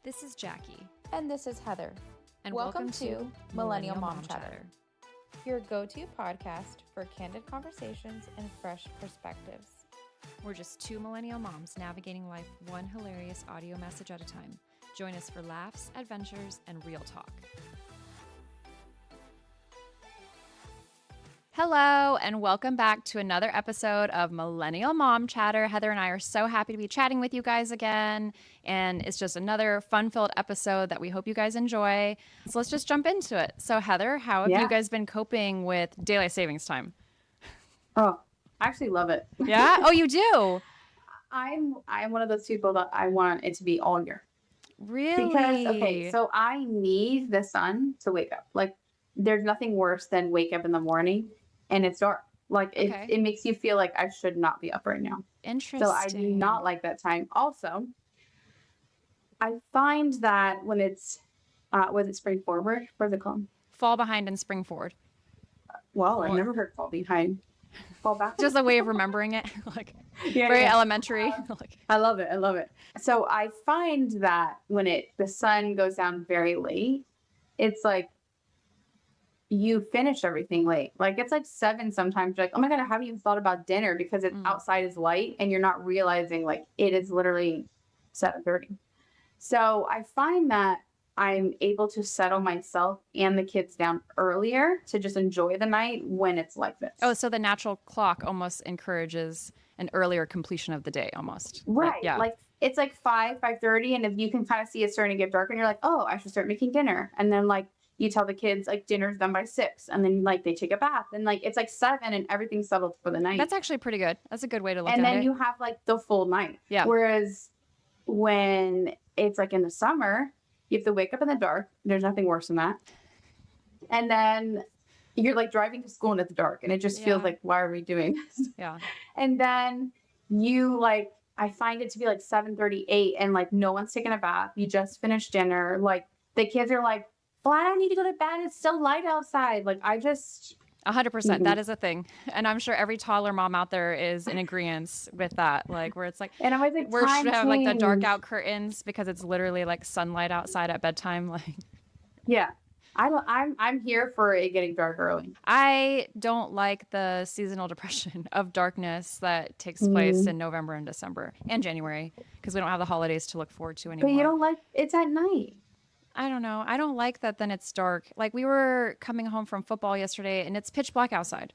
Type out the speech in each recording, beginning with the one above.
This is Jackie. And this is Heather. And welcome to Millennial Mom Chatter, your go-to podcast for candid conversations and fresh perspectives. We're just two millennial moms navigating life one hilarious audio message at a time. Join us for laughs, adventures, and real talk. Hello, and welcome back to another episode of Millennial Mom Chatter. Heather and I are so happy to be chatting with you guys again, and it's just another fun-filled episode that we hope you guys enjoy. So let's just jump into it. So Heather, how have you guys been coping with daylight savings time? Oh, I actually love it. Yeah? Oh, you do? I'm one of those people that I want it to be all year. Really? Because, so I need the sun to wake up. Like, there's nothing worse than wake up in the morning and it's dark. Like, it makes you feel like I should not be up right now. Interesting. So I do not like that time. Also, I find that when it's, was it spring forward? What's it called? Fall behind and spring forward. Well, I've never heard fall behind. Fall back. Just a way of remembering it. Like, very elementary. I love it. I love it. So I find that when the sun goes down very late, it's like you finish everything late. Like it's like 7 sometimes. You're like, oh my God, I haven't even thought about dinner because it's outside is light and you're not realizing like it is literally 7:30. So I find that I'm able to settle myself and the kids down earlier to just enjoy the night when it's like this. Oh, so the natural clock almost encourages an earlier completion of the day almost. Right. Like, yeah. Like it's like 5:30. And if you can kind of see it starting to get dark and you're like, oh, I should start making dinner. And then like you tell the kids like dinner's done by 6 and then like they take a bath and like it's like 7 and everything's settled for the night. That's actually pretty good. That's a good way to look at it. And then you have like the full night. Yeah. Whereas when it's like in the summer, you have to wake up in the dark. There's nothing worse than that. And then you're like driving to school and it's dark and it just feels like, why are we doing this? Yeah. And then you like, I find it to be like 7:38 and like no one's taking a bath. You just finished dinner. Like the kids are like, well, I don't need to go to bed. It's still light outside. Like I just... 100%. That is a thing. And I'm sure every toddler mom out there is in agreement with that. Like where it's like, and I'm like, we should have like the dark out curtains because it's literally like sunlight outside at bedtime. Like, yeah, I'm here for it getting dark early. I don't like the seasonal depression of darkness that takes place in November and December and January because we don't have the holidays to look forward to anymore. But you don't like it's at night. I don't know. I don't like that then it's dark. Like we were coming home from football yesterday and it's pitch black outside.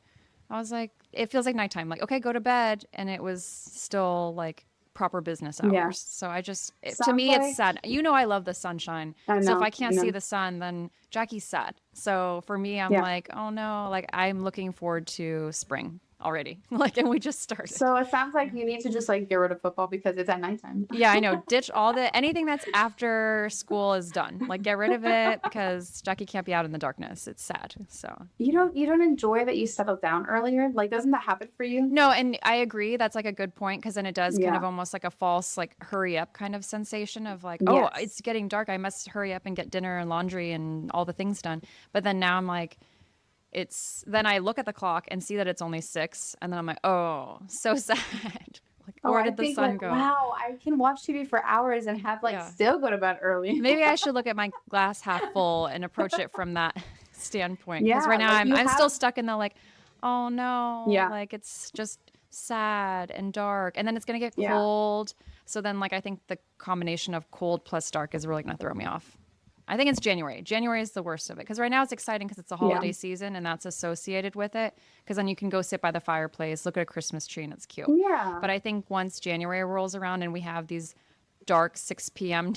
I was like, it feels like nighttime. Like, okay, go to bed. And it was still like proper business hours. Yeah. So I just, to me, it's sad. You know, I love the sunshine. So if I can't see the sun, then Jackie's sad. So for me, I'm like, oh no, like I'm looking forward to spring already. Like, and we just started. So it sounds like you need to just like get rid of football because it's at nighttime. Yeah, I know. Ditch anything that's after school is done. Like get rid of it because Jackie can't be out in the darkness. It's sad. So you don't enjoy that you settled down earlier? Like, doesn't that happen for you? No, and I agree. That's like a good point because then it does kind of almost like a false like hurry up kind of sensation of like, oh, it's getting dark. I must hurry up and get dinner and laundry and all the things done. But then now I'm like, then I look at the clock and see that it's only 6 and then I'm like, oh, so sad. Like, where did the sun go? Wow, I can watch TV for hours and have still go to bed early. Maybe I should look at my glass half full and approach it from that standpoint. Because right now I'm still stuck in the like, oh no, like it's just sad and dark. And then it's going to get cold. So then like I think the combination of cold plus dark is really going to throw me off. I think it's January. January is the worst of it because right now it's exciting because it's a holiday season and that's associated with it because then you can go sit by the fireplace, look at a Christmas tree and it's cute. Yeah. But I think once January rolls around and we have these dark 6 p.m.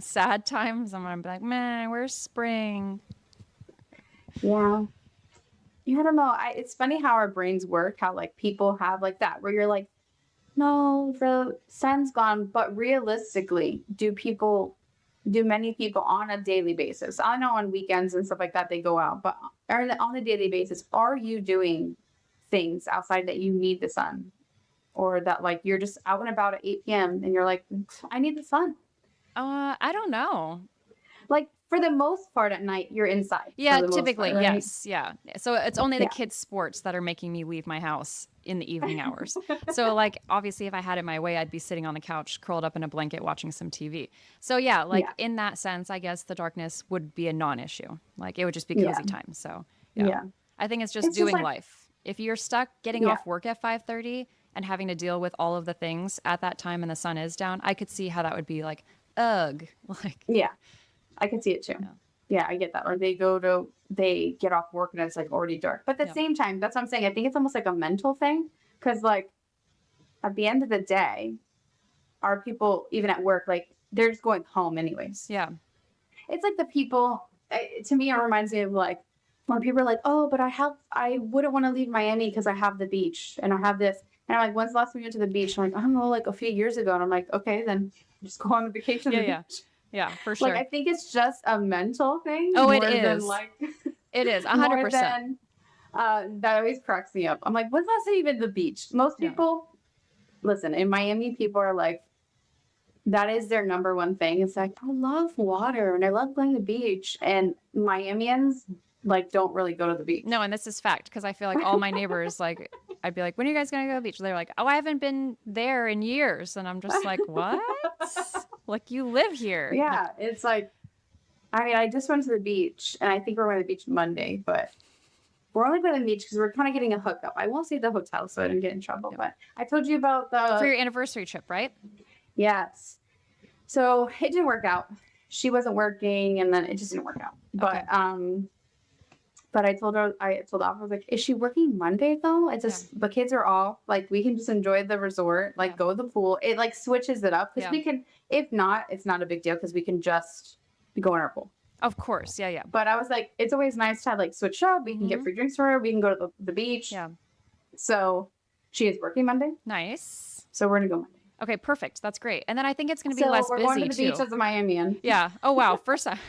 sad times, I'm going to be like, man, where's spring? Yeah. I don't know. It's funny how our brains work, how like people have like that where you're like, no, the sun's gone. But realistically, do many people on a daily basis? I know on weekends and stuff like that, they go out, but on a daily basis, are you doing things outside that you need the sun? Or that like you're just out and about at 8 p.m. and you're like, I need the sun? I don't know. Like for the most part at night, you're inside. Yeah, for the most typically, part, right? yes. Yeah. So it's only the Yeah. kids' sports that are making me leave my house in the evening hours. So, like, obviously, if I had it my way, I'd be sitting on the couch, curled up in a blanket, watching some TV. So, yeah, like, Yeah. in that sense, I guess the darkness would be a non-issue. Like, it would just be Yeah. cozy time. So, yeah. Yeah. I think it's just It's just doing like, life. If you're stuck getting yeah. off work at 5:30 and having to deal with all of the things at that time and the sun is down, I could see how that would be like, ugh. Like, Yeah. I can see it too. Yeah. Yeah, I get that. Or they get off work and it's like already dark. But at the Yeah. same time, that's what I'm saying. I think it's almost like a mental thing. Because like at the end of the day, our people, even at work, like they're just going home anyways. yeah. It's like the people, to me, it reminds me of like when people are like, oh, but I wouldn't want to leave Miami because I have the beach and I have this. And I'm like, when's the last time you went to the beach? I'm like, I don't know, like a few years ago. And I'm like, okay, then just go on the vacation. Yeah, to the yeah. beach. Yeah, for sure. Like, I think it's just a mental thing. Oh, it more than, is. like, It is, more 100%. than, that always cracks me up. I'm like, when's the last time you've been to the beach? Most Yeah. people, listen, in Miami, people are like, that is their number one thing. It's like, I love water and I love going to the beach. And Miamians, like, don't really go to the beach. No, and this is fact because I feel like all my neighbors, like, I'd be like, when are you guys going to go to the beach? They're like, oh, I haven't been there in years. And I'm just like, what? Like, you live here. Yeah, it's like, I mean, I just went to the beach and I think we're going to the beach Monday, but we're only going to the beach because we're kind of getting a hookup. I won't say the hotel so I don't get in trouble, but I told you about For the, your anniversary trip, right? yes. So it didn't work out. She wasn't working and then it just didn't work out. Okay. But I told her, I was like, is she working Monday though? It's just, the kids are off. Like we can just enjoy the resort, like go to the pool. It like switches it up because we can, if not, it's not a big deal because we can just go in our pool. Of course. Yeah, yeah. But I was like, it's always nice to have like switch up. We can get free drinks for her. We can go to the beach. Yeah. So she is working Monday. Nice. So we're going to go Monday. Okay, perfect. That's great. And then I think it's going to be less we're busy going to the too. beach as a Miamian. Yeah. Oh, wow. First time.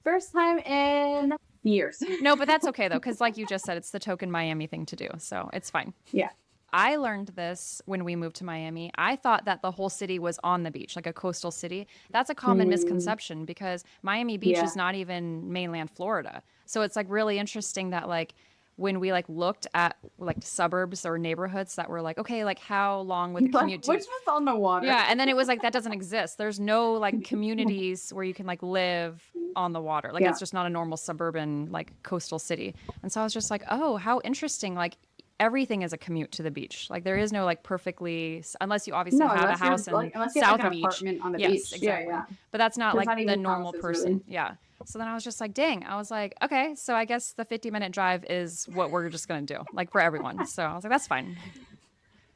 First time in years. No, but that's okay though, because like you just said, it's the token Miami thing to do. So it's fine. Yeah. I learned this when we moved to Miami. I thought that the whole city was on the beach, like a coastal city. That's a common misconception because Miami Beach is not even mainland Florida. So it's like really interesting that like when we like looked at like suburbs or neighborhoods that were like, okay, like how long would the commute Which was on the water? Yeah, and then it was like that doesn't exist. There's no like communities where you can like live on the water. Like it's just not a normal suburban like coastal city. And so I was just like, oh, how interesting. Like everything is a commute to the beach. Like there is no like perfectly, unless you obviously have a house in South like, an Beach. apartment on the Yes, beach. exactly. Yeah. But that's not There's like not the even normal houses, person. really. Yeah. So then I was just like, dang. I was like, okay, so I guess the 50-minute drive is what we're just gonna do, like for everyone. So I was like, that's fine.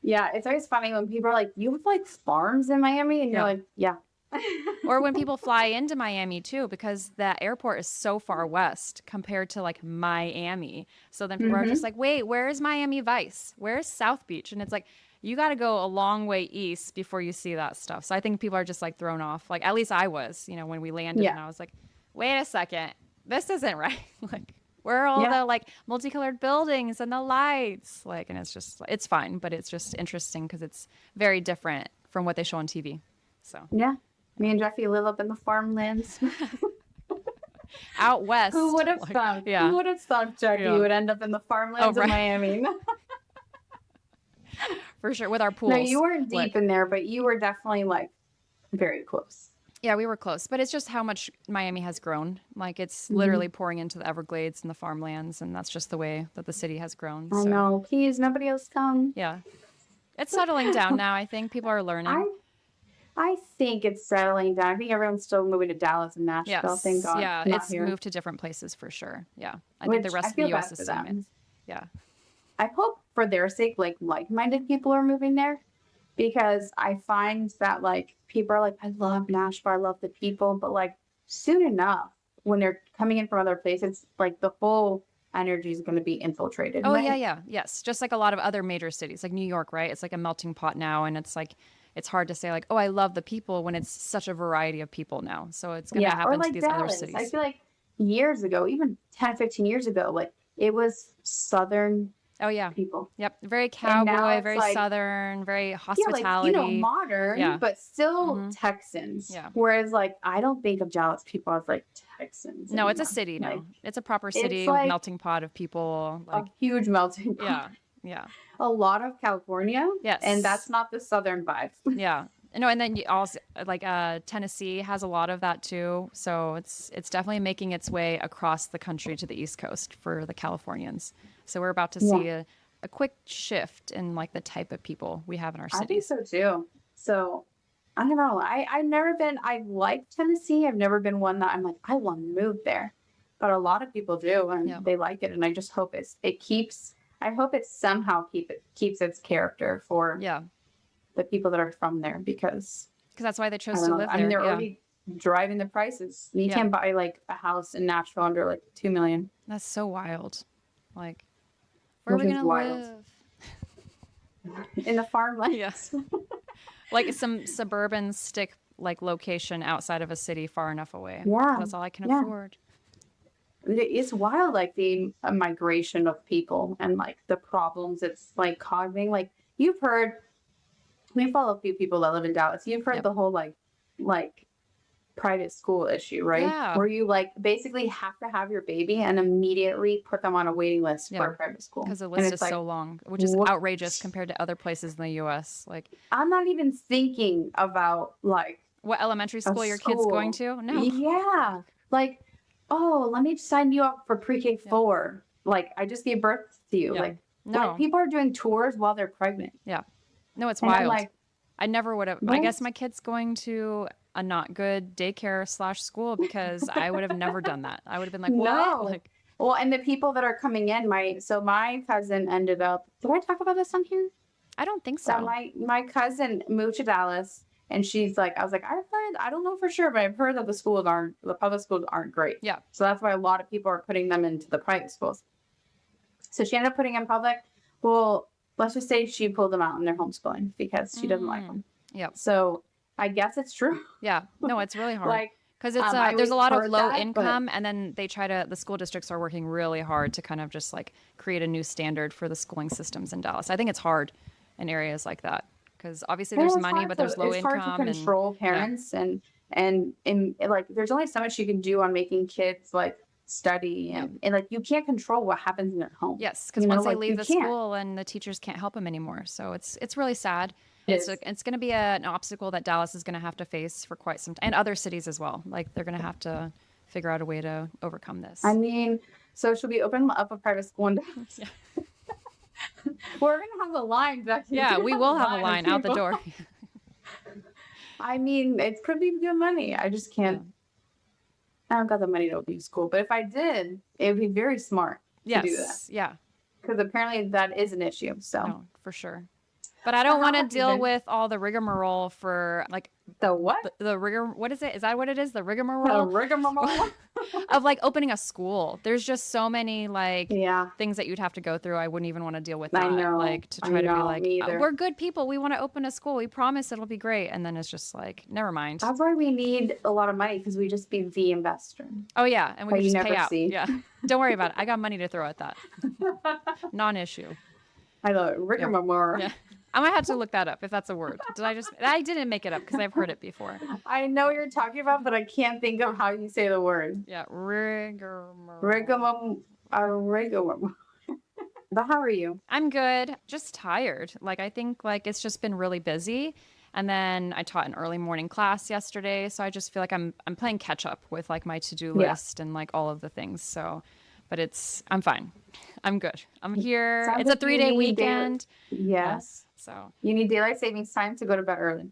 Yeah, it's always funny when people are like, you have like farms in Miami? And you're like, yeah. Or when people fly into Miami too, because that airport is so far west compared to like Miami. So then people are just like, wait, where's Miami Vice? Where's South Beach? And it's like, you got to go a long way east before you see that stuff. So I think people are just like thrown off. Like at least I was, when we landed and I was like, wait a second, this isn't right. Like where are all the like multicolored buildings and the lights? Like, and it's just, it's fine, but it's just interesting because it's very different from what they show on TV. So yeah. Me and Jeffy live up in the farmlands. Out west. Who would have thought? Yeah. Who would have thought Jeffy would end up in the farmlands of Miami? For sure, with our pools. No, you weren't deep in there, but you were definitely like very close. Yeah, we were close, but it's just how much Miami has grown. Like it's literally pouring into the Everglades and the farmlands, and that's just the way that the city has grown. I know. Please, nobody else come. Yeah. It's settling down now, I think. People are learning. I think it's settling down. I think everyone's still moving to Dallas and Nashville. Yes. Thank God. Yeah, it's moved to different places for sure. Yeah. I think the rest of the U.S. is the same. Yeah. I hope for their sake, like-minded people are moving there, because I find that like people are like, I love Nashville, I love the people, but like soon enough, when they're coming in from other places, like the whole energy is going to be infiltrated. Oh yeah. Yes, just like a lot of other major cities, like New York, right? It's like a melting pot now, and it's like it's hard to say like, oh, I love the people when it's such a variety of people now. So it's going to happen to these other cities. I feel like years ago, even 10, 15 years ago, like it was Southern Oh yeah. people. Yep. Very And now cowboy, it's very like, Southern, very yeah, like, hospitality. modern, Yeah. but still Mm-hmm. Texans. Yeah. Whereas, like, I don't think of Dallas people as like Texans No, it's a anymore. city Like, now. It's a proper it's city, like melting pot of people. a Like, huge melting pot. yeah. Yeah. A lot of California, and that's Yes. not the Southern vibe. Yeah. No, and then you also like Tennessee has a lot of that too. So it's definitely making its way across the country to the East Coast for the Californians. So we're about to Yeah, see a quick shift in like the type of people we have in our I think cities. so too. So I don't know. I've never been. I like Tennessee. I've never been one that I'm like I want to move there, but a lot of people do, and Yeah. they like it. And I just hope it keeps. I hope it somehow keeps its character for Yeah. the people that are from there, because That's why they I chose don't to know. live I mean, there. they're Yeah. already driving the prices. You Yeah. can't buy like a house in Nashville under like 2 million, That's so wild. Like, where are which we is gonna wild. live? In the farmlands. Yes. Like some suburban stick like location outside of a city far enough away. Yeah, That's all I can yeah. afford. It's wild, like the migration of people and like the problems it's like causing. Like you've heard, we follow a few people that live in Dallas. You've heard Yep. the whole like private school issue, right? Yeah. Where you like basically have to have your baby and immediately put them on a waiting list Yeah. for a private school. Because the And list it's is like, so long, which is what? outrageous compared to other places in the US. Like, I'm not even thinking about like what elementary a school your kid's going school. to? No. Yeah. Like, oh, let me sign you up for pre-K 4. Like, I just gave birth to you. Yeah. Like No. people are doing tours while they're pregnant. Yeah. No, it's And I'm wild. like, I never would have. I what? guess my kid's going to a not good daycare / school because I would have never done that. I would have been like, what? No. Like, Well, and the people that are coming in, my cousin ended up, did I talk about this on here? I don't think So so. my cousin moved to Dallas, and she's like, I was like, I've heard, I don't know for sure, but I've heard that the public schools aren't great. Yeah. So that's why a lot of people are putting them into the private schools. So she ended up putting in public. Well, let's just say she pulled them out and they're homeschooling because she doesn't like them. Yep. So I guess it's true. Yeah. No, it's really hard. Like, because it's I there's a always lot of heard low that, income, and then the school districts are working really hard to kind of just like create a new standard for the schooling systems in Dallas. I think it's hard in areas like that because obviously there's money, but there's low it's income. hard to control parents and like there's only so much you can do on making kids like study and like you can't control what happens in their home. Yes, because once they leave the school and the teachers can't help them anymore, so it's really sad. It's going to be an obstacle that Dallas is going to have to face for quite some time, and other cities as well. Like they're going to have to figure out a way to overcome this. I mean, so should we open up a private school in Dallas? Yeah. We're gonna have a line back here. Yeah, we will have a line out the door. I mean, it could be good money. I just can't. I don't got the money to open school, but if I did, it would be very smart to do that. Yeah. Because apparently that is an issue. So no, for sure. But I don't want to deal with all the rigmarole for like the what? The rigor. What is it? Is that what it is? The rigmarole? The rigmarole of like opening a school. There's just so many like yeah things that you'd have to go through. I wouldn't even want to deal with I that. know. Like to try to be like, oh, we're good people. We want to open a school. We promise it'll be great. And then it's just like, never mind. That's why we need a lot of money because we just be the investor. Oh yeah, and we can just pay out. See. Yeah, don't worry about it. I got money to throw at that. Non-issue. I know rigmarole. Yeah. I might have to look that up if that's a word. I didn't make it up because I've heard it before. I know what you're talking about, but I can't think of how you say the word. Yeah, rigmarole. Rigmarole. But how are you? I'm good. Just tired. Like I think like it's just been really busy. And then I taught an early morning class yesterday, so I just feel like I'm playing catch up with like my to-do list and like all of the things. So, but I'm fine. I'm good. I'm here. It's a 3-day weekend. Yes. So you need daylight savings time to go to bed early.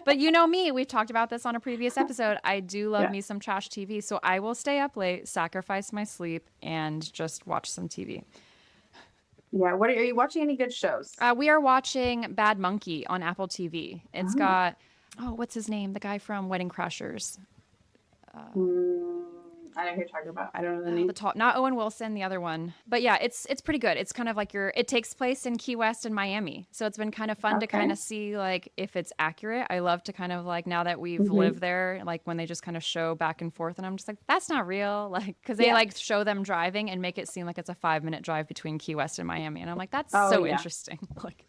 But you know me, we've talked about this on a previous episode. I do love me some trash TV, so I will stay up late, sacrifice my sleep, and just watch some TV. Yeah, are you watching any good shows? We are watching Bad Monkey on Apple TV. It's got, what's his name? The guy from Wedding Crashers. I know who you're talking about. I don't know the name. The tall, not Owen Wilson, the other one. But yeah, it's pretty good. It's kind of like it takes place in Key West and Miami. So it's been kind of fun to kind of see like if it's accurate. I love to kind of like, now that we've lived there, like when they just kind of show back and forth, and I'm just like, that's not real. Like, cause they like show them driving and make it seem like it's a 5-minute drive between Key West and Miami. And I'm like, that's so interesting. Like,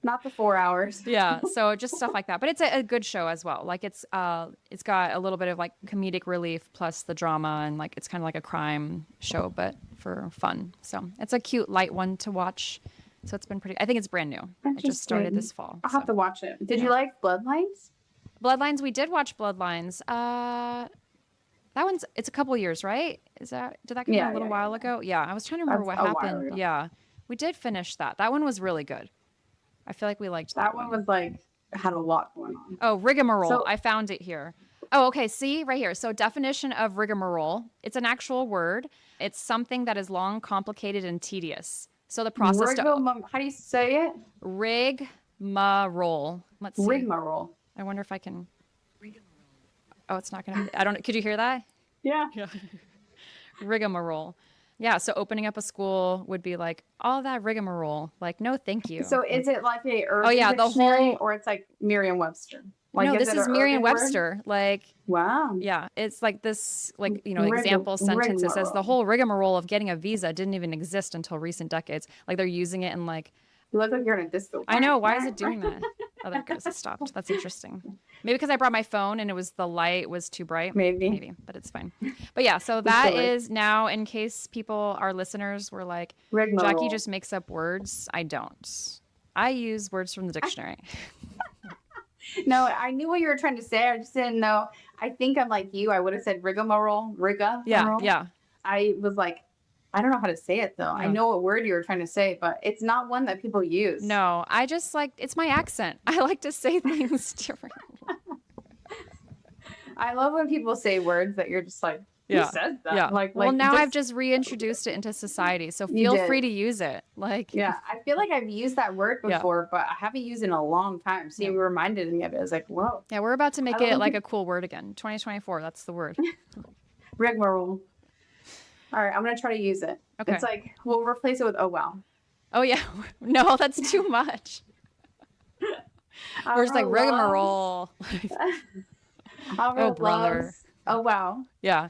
not the 4 hours. Yeah, so just stuff like that. But it's a good show as well. Like it's got a little bit of like comedic relief plus the drama, and like it's kind of like a crime show but for fun. So it's a cute light one to watch. So it's been pretty, I think it's brand new. It just started this fall. I'll have to watch it. Did you like Bloodlines? Bloodlines, we did watch Bloodlines. That one's, it's a couple years, right? Did that come out a little while ago? Yeah, I was trying to remember what happened. Yeah, we did finish that. That one was really good. I feel like we liked that one. That one was like, had a lot going on. Oh, rigmarole. So, I found it here. Oh, okay. See right here. So definition of rigmarole. It's an actual word. It's something that is long, complicated, and tedious. So the process how do you say it? Rigmarole. Let's see. Rigmarole. I wonder if I can. Oh, it's not going to. I don't. Could you hear that? Yeah. Rigmarole. Yeah, so opening up a school would be like all that rigmarole. Like, no, thank you. So is it like a Urban Dictionary, or it's like Merriam-Webster? Like, no, this is Merriam-Webster. Like, wow. Yeah, it's like this, like, example sentence. It says the whole rigmarole of getting a visa didn't even exist until recent decades. Like, they're using it in like. You look like you're in a disco. I know. Why is it doing that? Oh, there it goes. It stopped. That's interesting. Maybe because I brought my phone and the light was too bright. Maybe, but it's fine. But yeah, so that is now, in case our listeners were like, rigmarole. Jackie just makes up words. I don't. I use words from the dictionary. No, I knew what you were trying to say. I just didn't know. I think I'm like you. I would have said rigmarole. Yeah. I was like, I don't know how to say it though. Yeah. I know what word you were trying to say, but it's not one that people use. No, I just like, it's my accent. I like to say things differently. I love when people say words that you're just like, who says that? Yeah. Well, now I've just reintroduced it into society, so feel free to use it. Like, yeah, I feel like I've used that word before, but I haven't used it in a long time. So you reminded me of it. I was like, whoa. Yeah, we're about to make it like a cool word again. 2024, that's the word. Rigmarole. All right, I'm going to try to use it. Okay. It's like, we'll replace it with, oh, wow. Oh, yeah. No, that's too much. We're just like rigmarole. Oh, brother. Oh, wow. Yeah.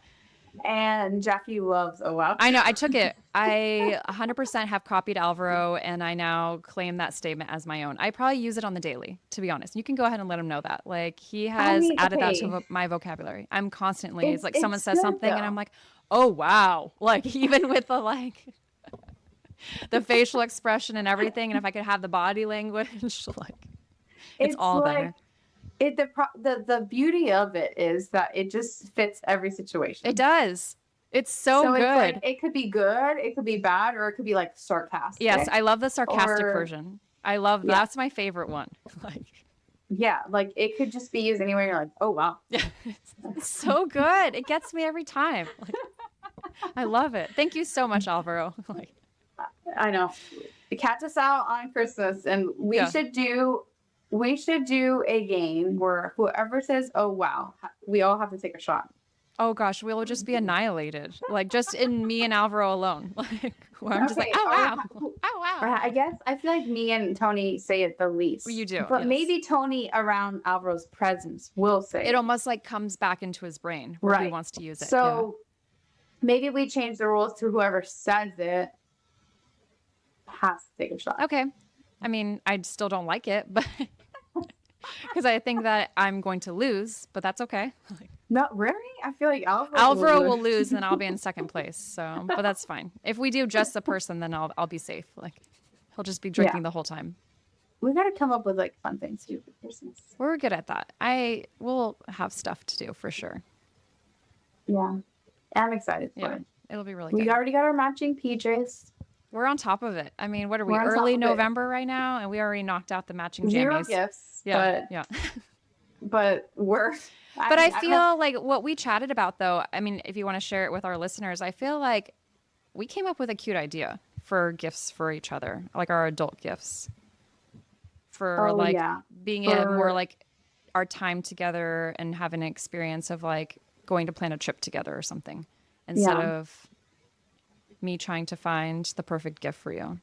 And Jackie loves oh, wow. I know. I took it. I 100% have copied Alvaro, and I now claim that statement as my own. I probably use it on the daily, to be honest. You can go ahead and let him know that. Like, he has added that to my vocabulary. I'm constantly, it's like someone says something, and I'm like, oh, wow. Like, even with the, like, the facial expression and everything, and if I could have the body language, like, it's all like, there. The beauty of it is that it just fits every situation. It does. It's so good. It's like, it could be good, it could be bad, or it could be like sarcastic. Yes, I love the sarcastic version. I love that's my favorite one. Like, yeah, like it could just be used anywhere. You're like, oh wow, yeah, it's so good. It gets me every time. Like, I love it. Thank you so much, Alvaro. Like, I know. Catch us out on Christmas, and we should do a game where whoever says, oh, wow, we all have to take a shot. Oh, gosh, we'll just be annihilated. Like, just in me and Alvaro alone. Like, where I'm just like, oh, wow. Oh, wow. I guess I feel like me and Tony say it the least. Well, you do. But maybe Tony around Alvaro's presence will say it. It almost like comes back into his brain where he wants to use it. So maybe we change the rules to whoever says it has to take a shot. Okay. I mean, I still don't like it, but because I think that I'm going to lose, but that's okay. No, really? I feel like Alvaro will lose, and I'll be in second place. So, but that's fine. If we do just the person, then I'll be safe. Like, he'll just be drinking the whole time. We got to come up with like fun things to do for Christmas. We're good at that. We'll have stuff to do for sure. Yeah, I'm excited for it. It'll be really good. We already got our matching PJs. We're on top of it. I mean, what are we? Early November right now, and we already knocked out the matching jammies. 0 gifts. Yeah, but we're. But I feel like what we chatted about, though, I mean, if you want to share it with our listeners, I feel like we came up with a cute idea for gifts for each other, like our adult gifts. For being in more like our time together and having an experience of like going to plan a trip together or something. instead of me trying to find the perfect gift for you.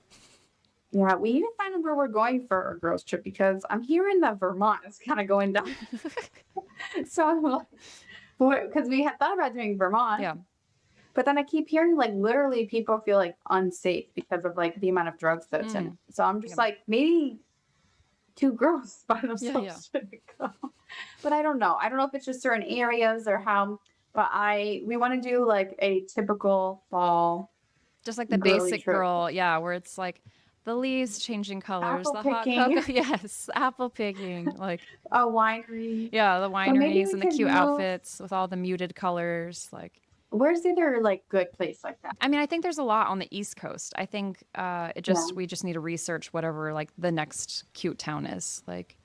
Yeah, we need to find where we're going for our girls trip because I'm hearing that Vermont is kind of going down. So I'm like, because we had thought about doing Vermont. Yeah. But then I keep hearing like literally people feel like unsafe because of like the amount of drugs that's in it. So I'm just like, maybe 2 girls by themselves should go. But I don't know. I don't know if it's just certain areas or how. But we want to do like a typical fall, just like the basic trip. Girl, where it's like the leaves changing colors, apple the picking. hot cocoa, yes, apple picking, like a winery. Yeah, the wineries and the cute outfits with all the muted colors, like. Where's the other like good place like that? I mean, I think there's a lot on the East Coast. I think we just need to research whatever like the next cute town is. Like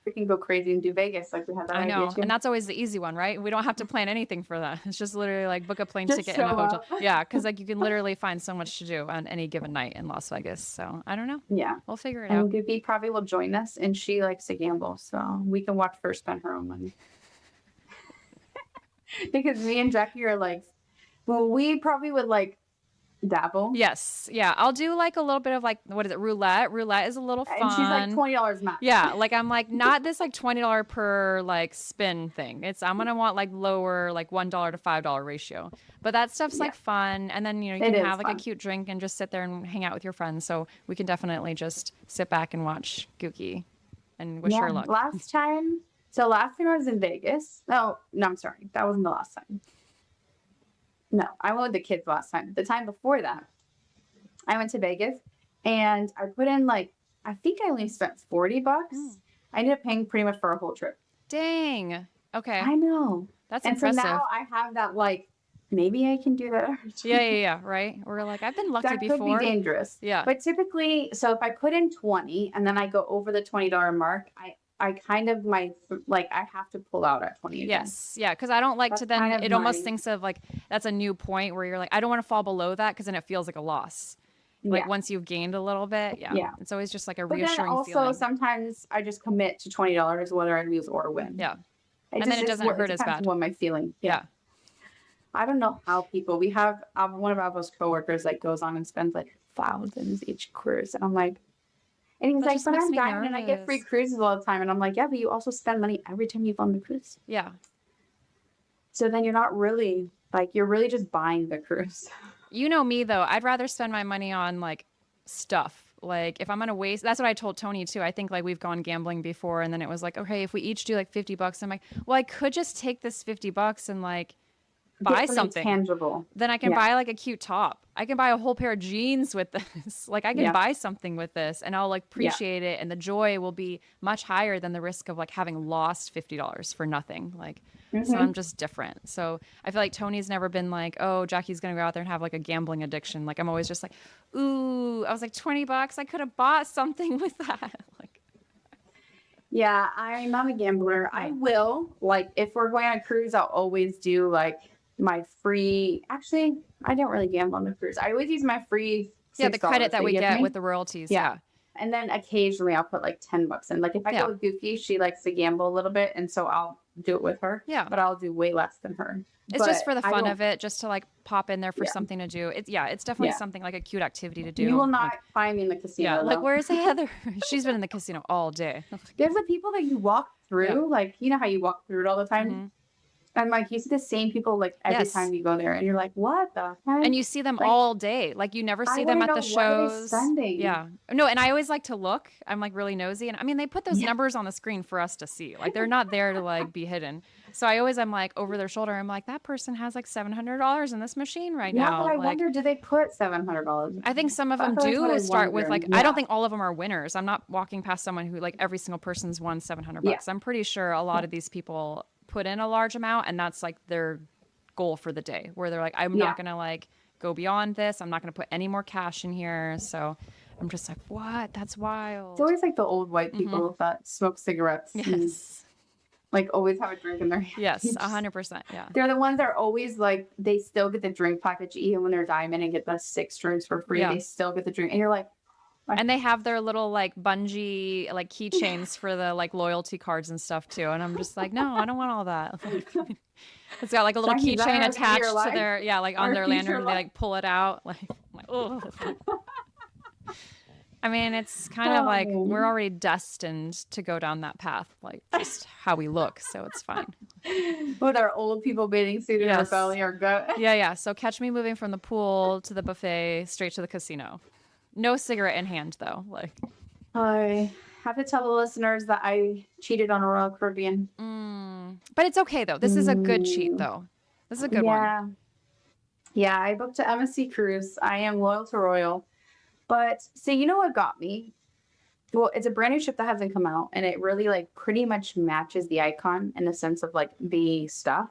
we can go crazy and do Vegas like we had that idea too. And that's always the easy one, right? We don't have to plan anything for that. It's just literally like book a plane ticket and a hotel. Yeah, because like you can literally find so much to do on any given night in Las Vegas. So I don't know. Yeah, we'll figure it out. And Goofy probably will join us, and she likes to gamble, so we can watch her spend her own money. Because me and Jackie are like, well, we probably would like dabble. Yes. Yeah. I'll do like a little bit of like, what is it? Roulette. Roulette is a little fun. And she's like $20 max. Yeah. Like I'm like, not this like $20 per like spin thing. I'm going to want like lower, like $1 to $5 ratio. But that stuff's like fun. And then, you can have like a cute drink and just sit there and hang out with your friends. So we can definitely just sit back and watch Gookie and wish her luck. Last time I was in Vegas. No, I'm sorry. That wasn't the last time. No, I went with the kids last time. The time before that, I went to Vegas and I put in like, I think I only spent $40. I ended up paying pretty much for a whole trip. Dang. Okay. I know. That's impressive. So now I have that like, maybe I can do that. Yeah. Right. We're like, I've been lucky before. That could be dangerous. Yeah. But typically, so if I put in 20 and then I go over the $20 mark, I kind of I have to pull out at 20 again. Yes. Yeah. Because I don't like to then, kind of it almost thinks of like, that's a new point where you're like, I don't want to fall below that because then it feels like a loss. Like once you've gained a little bit. Yeah. It's always just like a reassuring feeling. Also, sometimes I just commit to $20 whether I lose or win. Yeah. And then it doesn't hurt as bad. What my feeling. Yeah. I don't know how people, we have one of our coworkers like goes on and spends like thousands each cruise. And I'm like, and he's like, but I'm diamond and I get free cruises all the time. And I'm like, yeah, but you also spend money every time you go on the cruise. Yeah. So then you're not really, you're really just buying the cruise. You know me, though. I'd rather spend my money on, stuff. Like, if I'm going to waste, that's what I told Tony, too. I think, we've gone gambling before, and then it was like, okay, if we each do, $50, I'm like, well, I could just take this $50 and, buy something tangible. Then I can buy a cute top. I can buy a whole pair of jeans with this. I can buy something with this and I'll appreciate it. And the joy will be much higher than the risk of having lost $50 for nothing. So I'm just different. So I feel like Tony's never been oh, Jackie's going to go out there and have a gambling addiction. I'm always just ooh, I was $20. I could have bought something with that. Yeah, I'm not a gambler. I will if we're going on a cruise, I'll always do my free, actually, I don't really gamble on the cruise. I always use my free $6 the credit that we get with the royalties. Yeah. And then occasionally I'll put $10 in. If I go with Goofy, she likes to gamble a little bit. And so I'll do it with her. Yeah. But I'll do way less than her. It's just for the fun of it, just to pop in there for something to do. It's definitely something a cute activity to do. You will not find me in the casino. Yeah. Where's Heather? She's been in the casino all day. There's the people that you walk through, you know how you walk through it all the time? Mm-hmm. And you see the same people every time you go there, and you're like, "What the heck?" And you see them all day. You never see them at the shows. Yeah. No, and I always like to look. I'm really nosy, and I mean they put those numbers on the screen for us to see. They're not there to be hidden. So I always am over their shoulder. I'm like, that person has $700 in this machine right now. Yeah, but I wonder, do they put $700? I think some of them do start with I don't think all of them are winners. I'm not walking past someone who every single person's won $700. Yeah. I'm pretty sure a lot of these people put in a large amount and that's their goal for the day, where they're I'm not gonna go beyond this. I'm not gonna put any more cash in here. So I'm just what? That's wild. It's always the old white people that smoke cigarettes. Yes. And, always have a drink in their hand. Yes, 100%. Yeah. They're the ones that are always they still get the drink package even when they're diamond and get the 6 drinks for free. Yeah. They still get the drink. And you're and they have their little bungee keychains for the loyalty cards and stuff too. And I'm just no, I don't want all that. It's got like a little Jackie, is that keychain our attached future to life? their, like on Our their future lantern. They life? like pull it out. Like, I'm like, oh. I mean, it's kind of Oh, like man. we're already destined to go down that path, like just how we look. So it's fine. With our old people bathing suit in our belly or gut. Yeah. So catch me moving from the pool to the buffet straight to the casino. No cigarette in hand, though. Like, I have to tell the listeners that I cheated on a Royal Caribbean. But it's okay, though. This is a good cheat, though. This is a good one. Yeah, I booked a MSC cruise. I am loyal to Royal. But so you know what got me? Well, it's a brand new ship that hasn't come out, and it really like pretty much matches the icon in the sense of like the stuff.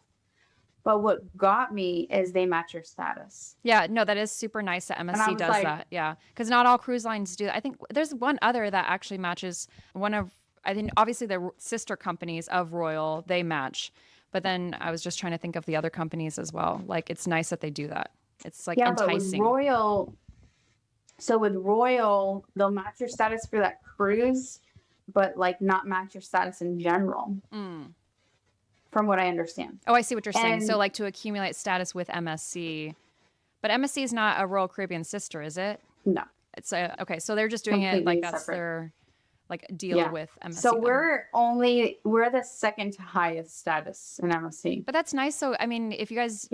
But what got me is they match your status. Yeah, no, that is super nice that MSC does that. Yeah, because not all cruise lines do that. I think there's one other that actually matches one of, I think obviously the sister companies of Royal, they match. But then I was just trying to think of the other companies as well. Like, it's nice that they do that. It's like enticing. But with Royal, they'll match your status for that cruise, but like not match your status in general. From what I understand. Oh, I see what you're saying. So like to accumulate status with MSC, but MSC is not a Royal Caribbean sister, is it? No. It's okay. So they're just doing it like that's separate. Their like deal with MSC. So we're the second to highest status in MSC. But that's nice. So I mean, if you guys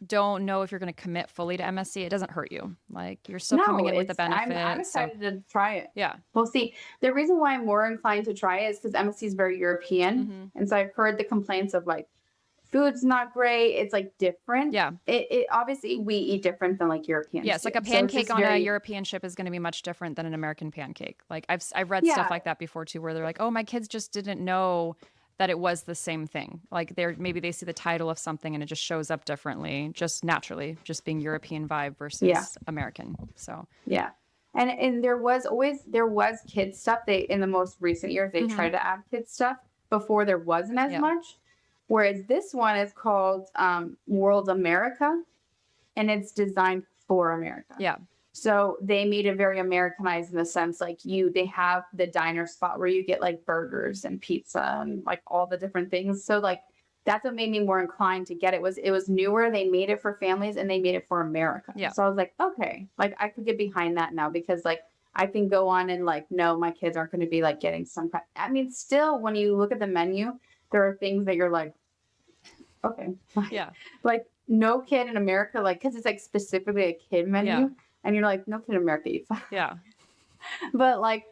don't know if you're going to commit fully to MSC, it doesn't hurt you. Like you're still coming in with the benefit. I'm excited to try it. Yeah. We'll see. The reason why I'm more inclined to try it is because MSC is very European. And so I've heard the complaints of like, food's not great. It's like different. Yeah. It obviously we eat different than like Europeans. Yes, like a pancake on a European ship is going to be much different than an American pancake. Like I've read stuff like that before too, where they're like, oh, my kids just didn't know that it was the same thing. Like maybe they see the title of something and it just shows up differently, just naturally, just being European vibe versus American. So and there was kids stuff. They in the most recent years they tried to add kids stuff before there wasn't as much. Whereas this one is called World America, and it's designed for America. Yeah. So they made it very Americanized in the sense like they have the diner spot where you get like burgers and pizza and like all the different things. So like that's what made me more inclined to get it. It was newer. They made it for families and they made it for America. Yeah. So I was like, okay, like I could get behind that now because like I can go on and like, no, my kids aren't going to be like getting some. I mean, still when you look at the menu, there are things that you're like, okay. Yeah. Like no kid in America, like, cause it's like specifically a kid menu. Yeah. And you're like, no kid in America eats that. Yeah. But like,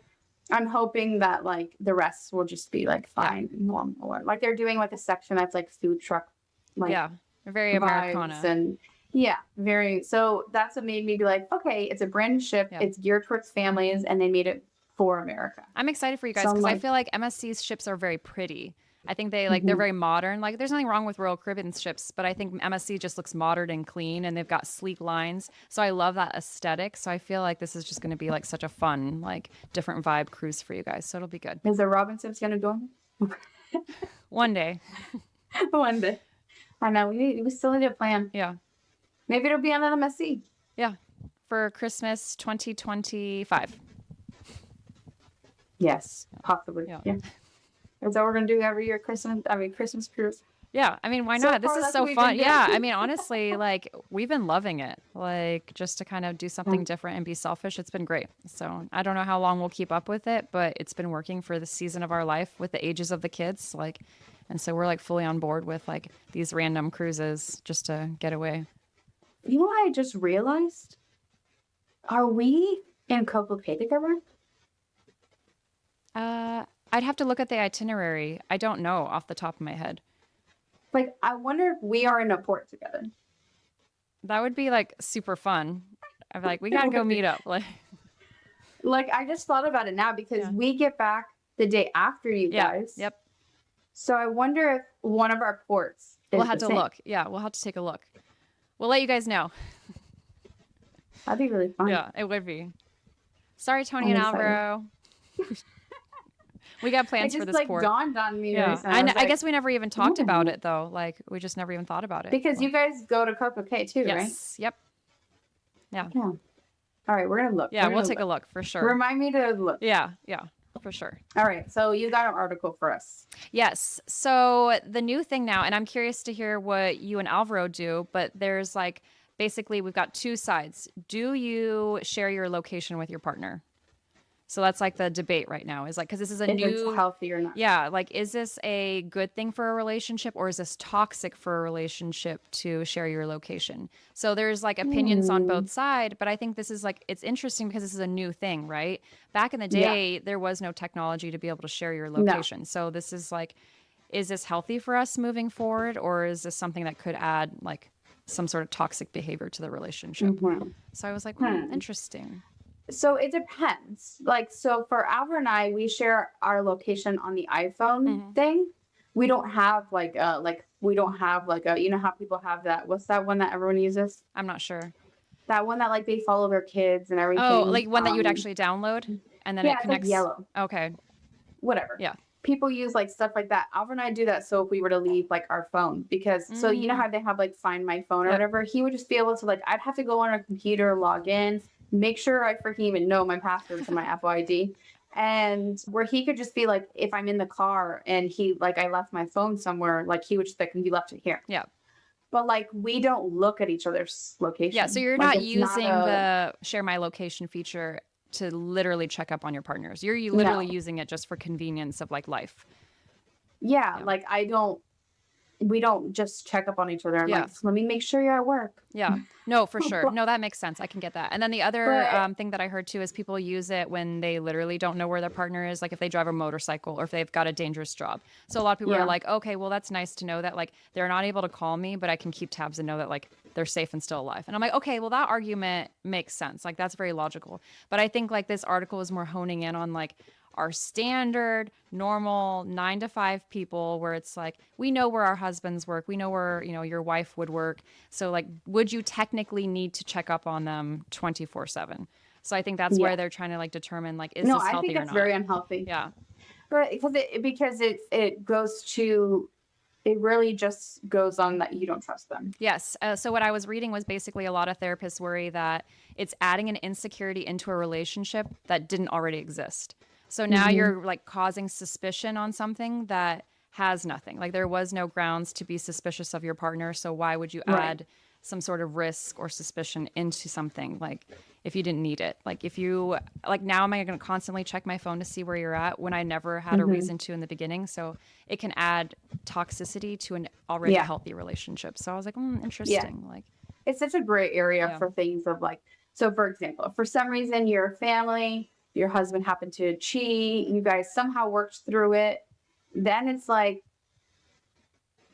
I'm hoping that like the rest will just be like fine and normal. Like they're doing like a section that's like food truck. Like, very Americana. And very. So that's what made me be like, okay, it's a brand new ship. Yeah. It's geared towards families and they made it for America. I'm excited for you guys because I feel like MSC's ships are very pretty. I think they they're very modern. Like there's nothing wrong with Royal Caribbean ships, but I think MSC just looks modern and clean and they've got sleek lines. So I love that aesthetic. So I feel like this is just going to be like such a fun, like different vibe cruise for you guys. So it'll be good. Is the Robinsons going to join? One day. One day. I know. We still need a plan. Yeah. Maybe it'll be on an MSC. Yeah. For Christmas 2025. Yes. Possibly. Yeah. Is that what we're going to do every year, Christmas cruise? Yeah. I mean, why not? This is so fun. Yeah. I mean, honestly, like we've been loving it. Like just to kind of do something different and be selfish. It's been great. So I don't know how long we'll keep up with it, but it's been working for the season of our life with the ages of the kids. Like, and so we're like fully on board with like these random cruises just to get away. You know what I just realized? Are we in Coco-Cay together? I'd have to look at the itinerary. I don't know off the top of my head. Like, I wonder if we are in a port together. That would be like super fun. I'm like, we gotta go meet up. Like I just thought about it now because we get back the day after you guys. Yep. So I wonder if one of our ports is we'll have to look. Yeah, we'll have to take a look. We'll let you guys know. That'd be really fun. Yeah, it would be. Sorry, Tony and Alvaro. We got plans for this port. It just dawned on me. Yeah. I guess we never even talked about it though. Like we just never even thought about it. Because you guys go to Coco-Cay too, right? Yes. Yep. Yeah. All right, we're gonna look. Yeah, we'll take a look for sure. Remind me to look. Yeah. Yeah. For sure. All right. So you got an article for us. Yes. So the new thing now, and I'm curious to hear what you and Alvaro do, but there's like basically we've got two sides. Do you share your location with your partner? So that's like the debate right now is like, because this is a If new, it's healthy or not. yeah, like, is this a good thing for a relationship or is this toxic for a relationship to share your location? So there's like opinions on both sides, but I think this is like, it's interesting because this is a new thing, right? Back in the day, there was no technology to be able to share your location. So this is like, is this healthy for us moving forward or is this something that could add like some sort of toxic behavior to the relationship? So I was like, interesting. So it depends. Like, so for Albert and I, we share our location on the iPhone thing. We don't have like we don't have like a, you know how people have that. What's that one that everyone uses? I'm not sure. That one that like they follow their kids and everything. Oh, like one that you would actually download and then it connects. It's like yellow. Okay. Whatever. Yeah. People use like stuff like that. Albert and I do that. So if we were to leave like our phone, because so you know how they have like Find My Phone or whatever, he would just be able to like, I'd have to go on a computer, log in, make sure I freaking even know my password to my Apple ID. And where he could just be like, if I'm in the car and he like, I left my phone somewhere, like he would just like, you left it here. Yeah. But like, we don't look at each other's location. Yeah. So you're like, not using the share my location feature to literally check up on your partners. You're literally using it just for convenience of like life. Yeah. Like we don't just check up on each other and like, let me make sure you're at work. Yeah. No, for sure. No, that makes sense. I can get that. And then the other thing that I heard too is people use it when they literally don't know where their partner is, like if they drive a motorcycle or if they've got a dangerous job. So a lot of people are like, okay, well, that's nice to know that like they're not able to call me, but I can keep tabs and know that like they're safe and still alive. And I'm like, okay, well, that argument makes sense. Like that's very logical. But I think like this article is more honing in on like our standard, normal 9 to 5 people where it's like, we know where our husbands work. We know where, you know, your wife would work. So like, would you technically need to check up on them 24/7? So I think that's where they're trying to like determine like, is this healthy or not? No, I think that's very unhealthy. Yeah. Right. Because it goes to, it really just goes on that you don't trust them. Yes. So what I was reading was basically a lot of therapists worry that it's adding an insecurity into a relationship that didn't already exist. So now you're like causing suspicion on something that has nothing. Like there was no grounds to be suspicious of your partner. So why would you add some sort of risk or suspicion into something like if you didn't need it? Like if you like now am I going to constantly check my phone to see where you're at when I never had a reason to in the beginning? So it can add toxicity to an already healthy relationship. So I was like, interesting. Like it's such a gray area for things of like, so for example, if for some reason your family, your husband happened to cheat, you guys somehow worked through it, then it's like,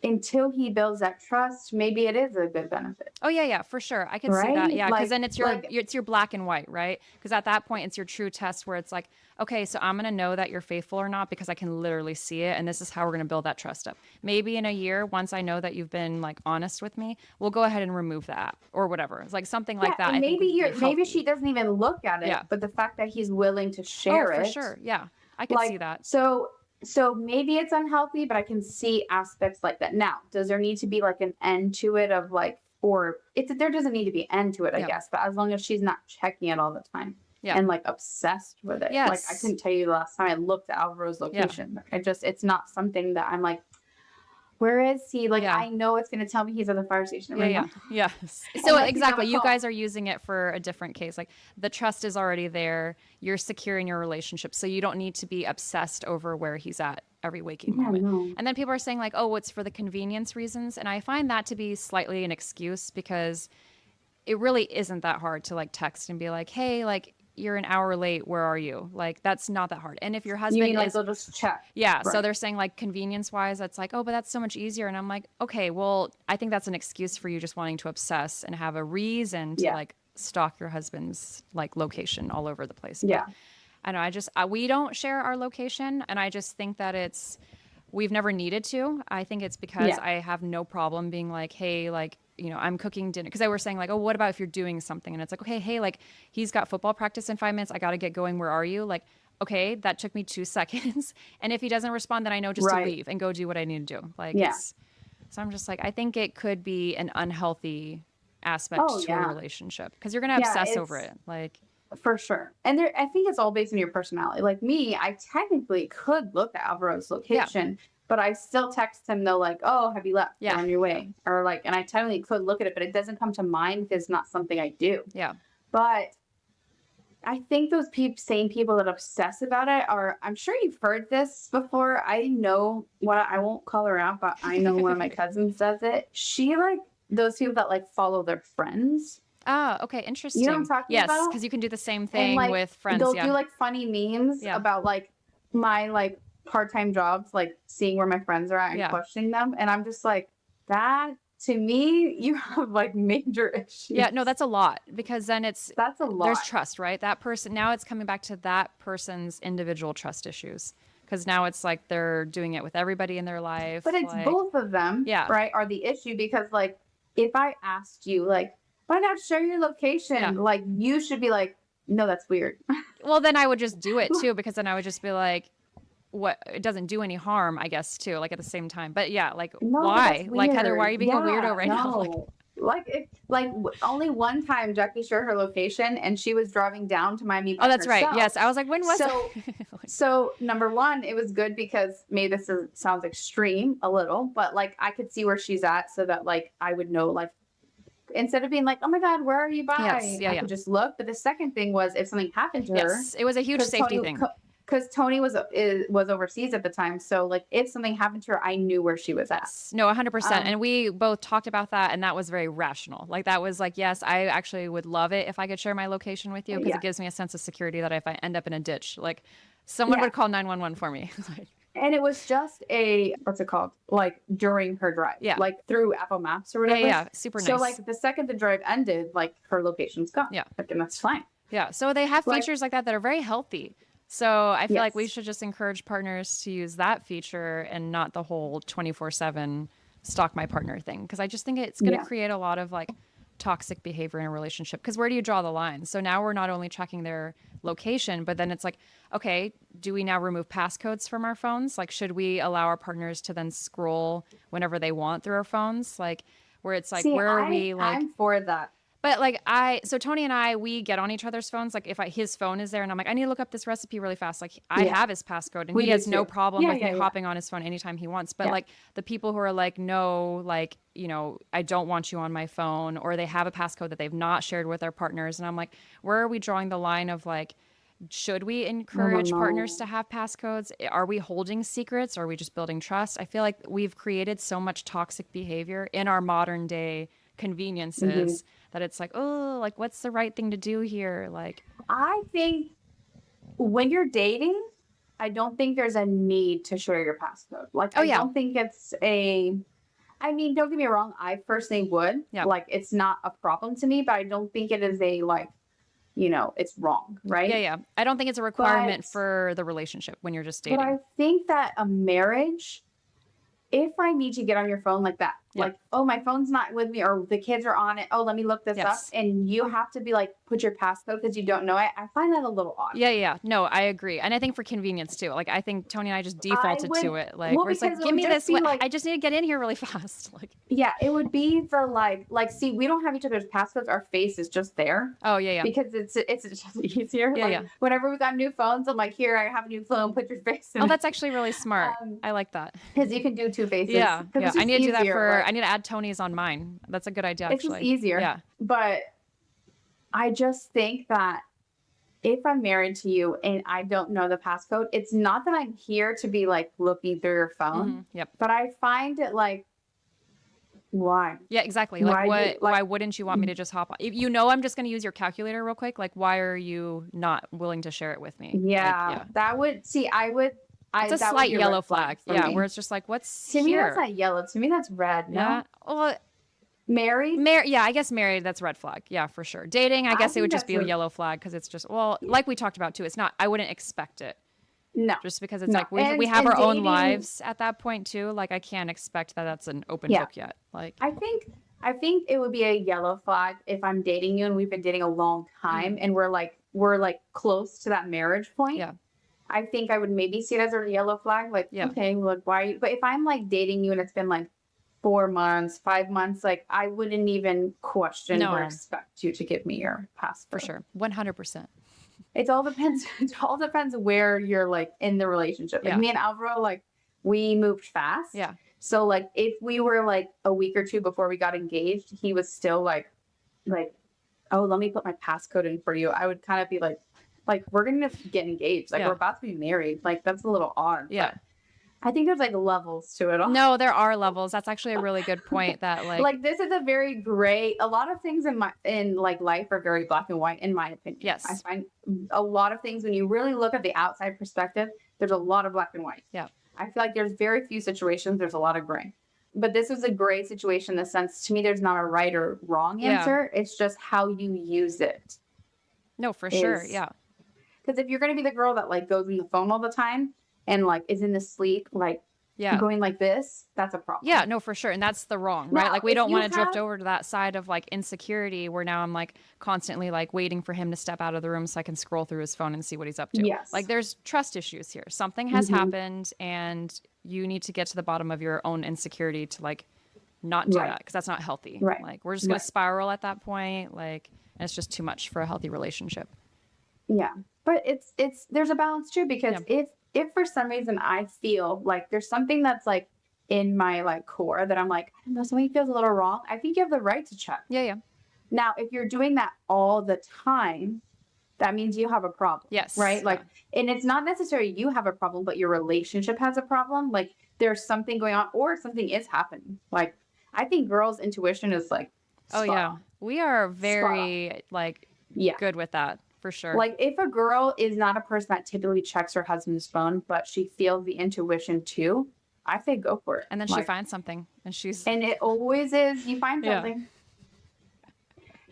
until he builds that trust, maybe it is a good benefit. Oh yeah, for sure. I can see that. Yeah, because then it's your black and white, right? Because at that point, it's your true test where it's like, okay, so I'm gonna know that you're faithful or not because I can literally see it, and this is how we're gonna build that trust up. Maybe in a year, once I know that you've been like honest with me, we'll go ahead and remove the app or whatever. It's like something like that. And maybe she doesn't even look at it, but the fact that he's willing to share it, for sure. Yeah, I can see that. So maybe it's unhealthy, but I can see aspects like that. Now, does there need to be like an end to it of like, or there doesn't need to be an end to it, I guess, but as long as she's not checking it all the time and like obsessed with it. Yes. Like I couldn't tell you the last time I looked at Alvaro's location. It's not something that I'm like, where is he? Like, I know it's going to tell me he's at the fire station. Yes. So exactly, you guys are using it for a different case. Like the trust is already there. You're secure in your relationship. So you don't need to be obsessed over where he's at every waking moment. No. And then people are saying like, oh, it's for the convenience reasons. And I find that to be slightly an excuse because it really isn't that hard to like text and be like, hey, like, you're an hour late. Where are you? Like, that's not that hard. And if your husband they'll just check. Yeah. Right. So they're saying like convenience wise, that's like, oh, but that's so much easier. And I'm like, okay, well, I think that's an excuse for you just wanting to obsess and have a reason to like stalk your husband's like location all over the place. Yeah. But I know we don't share our location. And I just think that we've never needed to. I think it's because I have no problem being like, hey, like, you know, I'm cooking dinner because they were saying like, oh, what about if you're doing something? And it's like, okay, hey, like he's got football practice in 5 minutes. I got to get going. Where are you? Like, okay, that took me 2 seconds. And if he doesn't respond, then I know just to leave and go do what I need to do. Like, so I'm just like, I think it could be an unhealthy aspect to a relationship because you're going to obsess over it. Like, For sure. And I think it's all based on your personality. Like me, I technically could look at Alvaro's location, but I still text him though, like, oh, have you left? You're on your way. Or like, and I technically could look at it, but it doesn't come to mind because it's not something I do. Yeah. But I think those same people that obsess about it are, I'm sure you've heard this before. I know I won't call her out, but I know one of my cousins does it. She like those people that like follow their friends. Oh, okay. Interesting. You know what I'm talking about? Yes, because you can do the same thing like, with friends. They'll do like funny memes about like my like part-time jobs, like seeing where my friends are at and questioning them. And I'm just like, that to me, you have like major issues. Yeah, no, that's a lot because then that's a lot. There's trust, right? That person, now it's coming back to that person's individual trust issues. Because now it's like they're doing it with everybody in their life. But it's like, both of them, right, are the issue. Because like, if I asked you, like, why not share your location? Yeah. Like, you should be like, no, that's weird. Well, then I would just do it too, because then I would just be like, what? It doesn't do any harm, I guess, too, like at the same time. But yeah, like, why? Like, Heather, why are you being a weirdo right now? Like only one time Jackie shared her location and she was driving down to Miami. Oh, that's right. Yes. I was like, when was it? So number one, it was good because maybe this sounds extreme a little, but like I could see where she's at so that like I would know, like, instead of being like, oh my God, where are you by? I could just look. But the second thing was if something happened to her. It was a huge safety thing. Because Tony was overseas at the time. So like if something happened to her, I knew where she was at. No, 100%. And we both talked about that. And that was very rational. Like that was like, yes, I actually would love it if I could share my location with you because it gives me a sense of security that if I end up in a ditch, like someone would call 911 for me. And it was just what's it called? Like during her drive. Yeah. Like through Apple Maps or whatever. Yeah. Super nice. So like the second the drive ended, like her location's gone. Yeah. Like, and that's fine. Yeah. So they have features like that are very healthy. So I feel like we should just encourage partners to use that feature and not the whole 24/7 stalk my partner thing. Because I just think it's going to create a lot of like toxic behavior in a relationship. Because where do you draw the line? So now we're not only tracking their location, but then it's like, okay, do we now remove passcodes from our phones? Like, should we allow our partners to then scroll whenever they want through our phones? Like, where it's like, where are we? Like, I'm for that. But like so Tony and I, we get on each other's phones. Like if his phone is there and I'm like, I need to look up this recipe really fast. Like I have his passcode and he has no problem with me hopping on his phone anytime he wants. But like the people who are like, no, like, you know, I don't want you on my phone, or they have a passcode that they've not shared with their partners. And I'm like, where are we drawing the line of like, should we encourage partners to have passcodes? Are we holding secrets? Or are we just building trust? I feel like we've created so much toxic behavior in our modern day conveniences that it's like, oh, like what's the right thing to do here? Like, I think when you're dating, I don't think there's a need to share your passcode. Like, I don't think it's I mean, don't get me wrong. I personally would. Yeah. Like, it's not a problem to me, but I don't think it is it's wrong, right? Yeah. I don't think it's a requirement for the relationship when you're just dating. But I think that a marriage, if I need to get on your phone like that, like, oh, my phone's not with me, or the kids are on it. Oh, let me look this up. And you have to be like, put your passcode because you don't know it. I find that a little odd. Yeah. No, I agree. And I think for convenience too. Like, I think Tony and I just defaulted to it. Like, we're like, give me this. Like, I just need to get in here really fast. Like, yeah, it would be the like, see, we don't have each other's passcodes. Our face is just there. Oh, yeah. Because it's just easier. Yeah. Whenever we got new phones, I'm like, here, I have a new phone. Put your face in. Oh, that's actually really smart. I like that. Because you can do two faces. Yeah. I need to do that I need to add Tony's on mine. That's a good idea, actually. It's just easier. Yeah. But I just think that if I'm married to you and I don't know the passcode, it's not that I'm here to be like looking through your phone. Mm-hmm. Yep. But I find it like, why? Yeah, exactly. Like, why wouldn't you want me to just hop on? If you know I'm just going to use your calculator real quick, like, why are you not willing to share it with me? Yeah. That would, see, I would. It's a slight yellow flag. Yeah, where it's just like, what's to me, that's not yellow. To me, that's red. No? Yeah. Well, married? Yeah, I guess married, that's red flag. Yeah, for sure. Dating, I guess it would just be a yellow flag because it's just, well, like we talked about too, it's not, I wouldn't expect it. No. Just because it's like we have our own lives at that point too. Like, I can't expect that that's an open book yet. Like, I think it would be a yellow flag if I'm dating you and we've been dating a long time and we're like close to that marriage point. Yeah. I think I would maybe see it as a yellow flag. Like, okay, look, why? But if I'm like dating you and it's been like 4 months, 5 months, like I wouldn't even question or expect you to give me your password. For sure. 100%. It all depends. It all depends where you're like in the relationship. Like me and Alvaro, like we moved fast. Yeah. So like if we were like a week or two before we got engaged, he was still like, oh, let me put my passcode in for you. I would kind of be like we're gonna get engaged. Like we're about to be married. Like that's a little odd. Yeah. But I think there's like levels to it all. No, there are levels. That's actually a really good point that like this is a very gray, a lot of things in like life are very black and white in my opinion. Yes. I find a lot of things when you really look at the outside perspective, there's a lot of black and white. Yeah. I feel like there's very few situations there's a lot of gray. But this was a gray situation in the sense to me there's not a right or wrong answer. It's just how you use it. No, for sure. Yeah. Because if you're going to be the girl that like goes in the phone all the time and like is in the sleep, like going like this, that's a problem. Yeah, no, for sure. And that's the wrong, right? Like we don't want to drift over to that side of like insecurity where now I'm like constantly like waiting for him to step out of the room so I can scroll through his phone and see what he's up to. Yes. Like there's trust issues here. Something has happened and you need to get to the bottom of your own insecurity to like not do that because that's not healthy. Right. Like we're just going to spiral at that point. Like, and it's just too much for a healthy relationship. Yeah. But there's a balance too, because if for some reason I feel like there's something that's like in my like core that I'm like, I don't know, something feels a little wrong, I think you have the right to check. Yeah. Now, if you're doing that all the time, that means you have a problem. Yes. Right? Like, and it's not necessarily you have a problem, but your relationship has a problem. Like there's something going on or something is happening. Like I think girls' intuition is like, we are very like good with that. For sure. Like if a girl is not a person that typically checks her husband's phone, but she feels the intuition too, I say go for it. And then she finds something and it always is, you find something.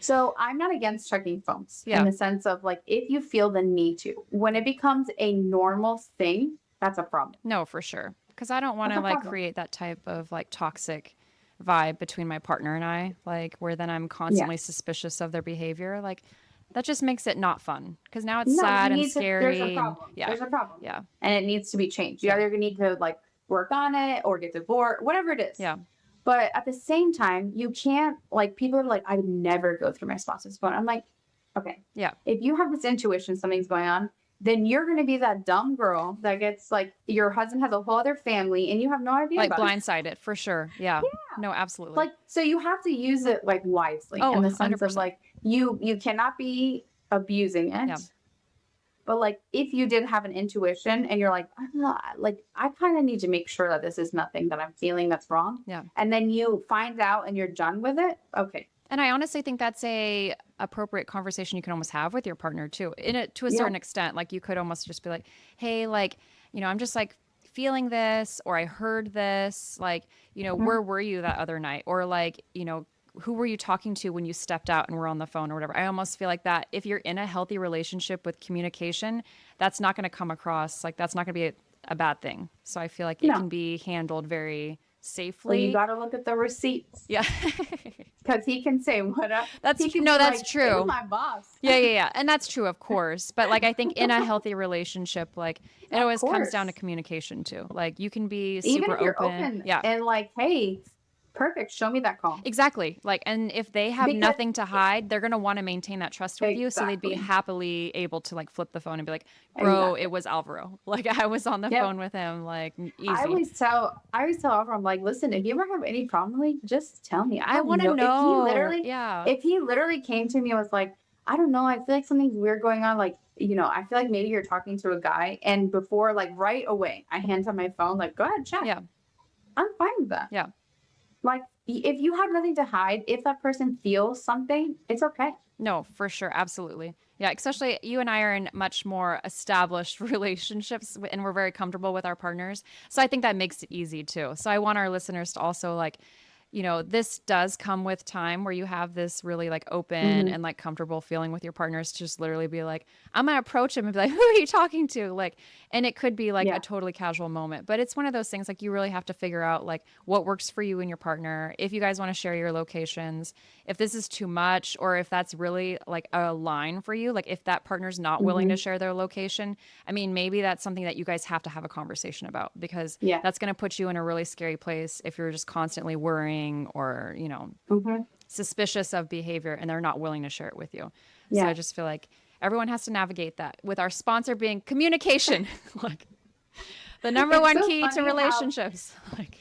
So I'm not against checking phones in the sense of like, if you feel the need to, when it becomes a normal thing, that's a problem. No, for sure. Because I don't want to like create that type of like toxic vibe between my partner and I, like where then I'm constantly suspicious of their behavior. Like, that just makes it not fun because now it's sad and scary. There's a problem. There's a problem. Yeah. And it needs to be changed. You either need to like work on it or get divorced, whatever it is. Yeah. But at the same time, you can't like people are like, I would never go through my spouse's phone. I'm like, okay. Yeah. If you have this intuition, something's going on, then you're going to be that dumb girl that gets like your husband has a whole other family and you have no idea like about blindsided for sure. Yeah. No, absolutely. Like, so you have to use it like wisely in the sense 100%. Of like, you cannot be abusing it. Yeah. But like, if you did have an intuition and you're like, I kind of need to make sure that this is nothing that I'm feeling that's wrong. Yeah. And then you find out and you're done with it. Okay. And I honestly think that's a appropriate conversation you can almost have with your partner too. To a certain extent, like you could almost just be like, hey, like, I'm just like feeling this, or I heard this, like, where were you that other night? Or like, who were you talking to when you stepped out and were on the phone or whatever? I almost feel like that if you're in a healthy relationship with communication, that's not going to come across, like that's not going to be a bad thing. So I feel like it can be handled very safely. Well, you got to look at the receipts. Yeah. Because he can say, what up? That's true. You're my boss. Yeah. And that's true, of course. But like, I think in a healthy relationship, like it always comes down to communication too. Like you can be super even if you're open. Yeah. And like, hey, perfect. Show me that call. Exactly. Like, and if they have nothing to hide, they're going to want to maintain that trust with you. So they'd be happily able to like flip the phone and be like, bro, it was Alvaro. Like I was on the phone with him. Like easy. I always tell Alvaro, I'm like, listen, if you ever have any problem with me, just tell me. I want to know. If he literally came to me and was like, I don't know, I feel like something's weird going on. Like, I feel like maybe you're talking to a guy. And before, like right away, I hand him my phone, like, go ahead, check. Yeah. I'm fine with that. Yeah. Like, if you have nothing to hide, if that person feels something, it's okay. No, for sure. Absolutely. Yeah. Especially you and I are in much more established relationships and we're very comfortable with our partners. So I think that makes it easy too. So I want our listeners to also like, this does come with time where you have this really like open and like comfortable feeling with your partners to just literally be like, I'm going to approach him and be like, who are you talking to? Like, and it could be like a totally casual moment, but it's one of those things like you really have to figure out like what works for you and your partner. If you guys want to share your locations, if this is too much, or if that's really like a line for you, like if that partner's not willing to share their location, I mean, maybe that's something that you guys have to have a conversation about because that's going to put you in a really scary place if you're just constantly worrying or suspicious of behavior and they're not willing to share it with you. So I just feel like everyone has to navigate that with our sponsor being communication. Like the number one key to relationships.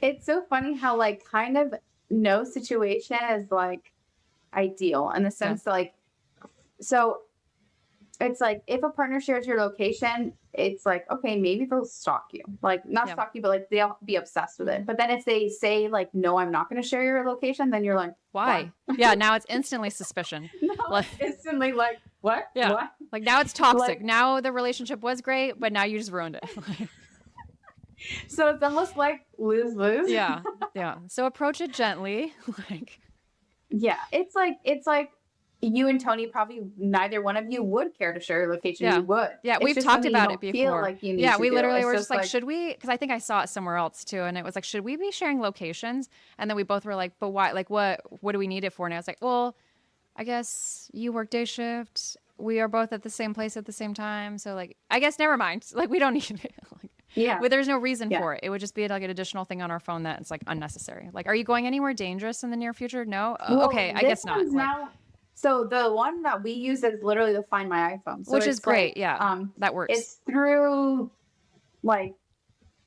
It's so funny how like kind of no situation is like ideal in the sense that like, so it's like if a partner shares your location, it's like, okay, maybe they'll stalk you. Like not stalk you, but like they'll be obsessed with it. But then if they say like, no, I'm not going to share your location, then you're like, why? Yeah, now it's instantly suspicion. Like, instantly like, what? Yeah. What? Like now it's toxic. Like, now the relationship was great, but now you just ruined it. So it's almost like lose-lose. Yeah. Yeah. So approach it gently. Like yeah. It's like you and Tony probably neither one of you would care to share your location. Yeah. You would. Yeah, It's we've just talked something you about don't it feel before. like you need Yeah, to we do. literally It's were just just like, should we? Because I think I saw it somewhere else too, and it was like, should we be sharing locations? And then we both were like, but why? Like, what do we need it for? And I was like, well, I guess you work day shift. We are both at the same place at the same time, so like, I guess never mind. Like, we don't need it. Like, Yeah. but there's no reason for it. It would just be like an additional thing on our phone that it's like unnecessary. Like, are you going anywhere dangerous in the near future? No. Well, Okay, I guess not. Like, now, so the one that we use is literally to find my iPhone, so which is great. Like, yeah, that works. It's through like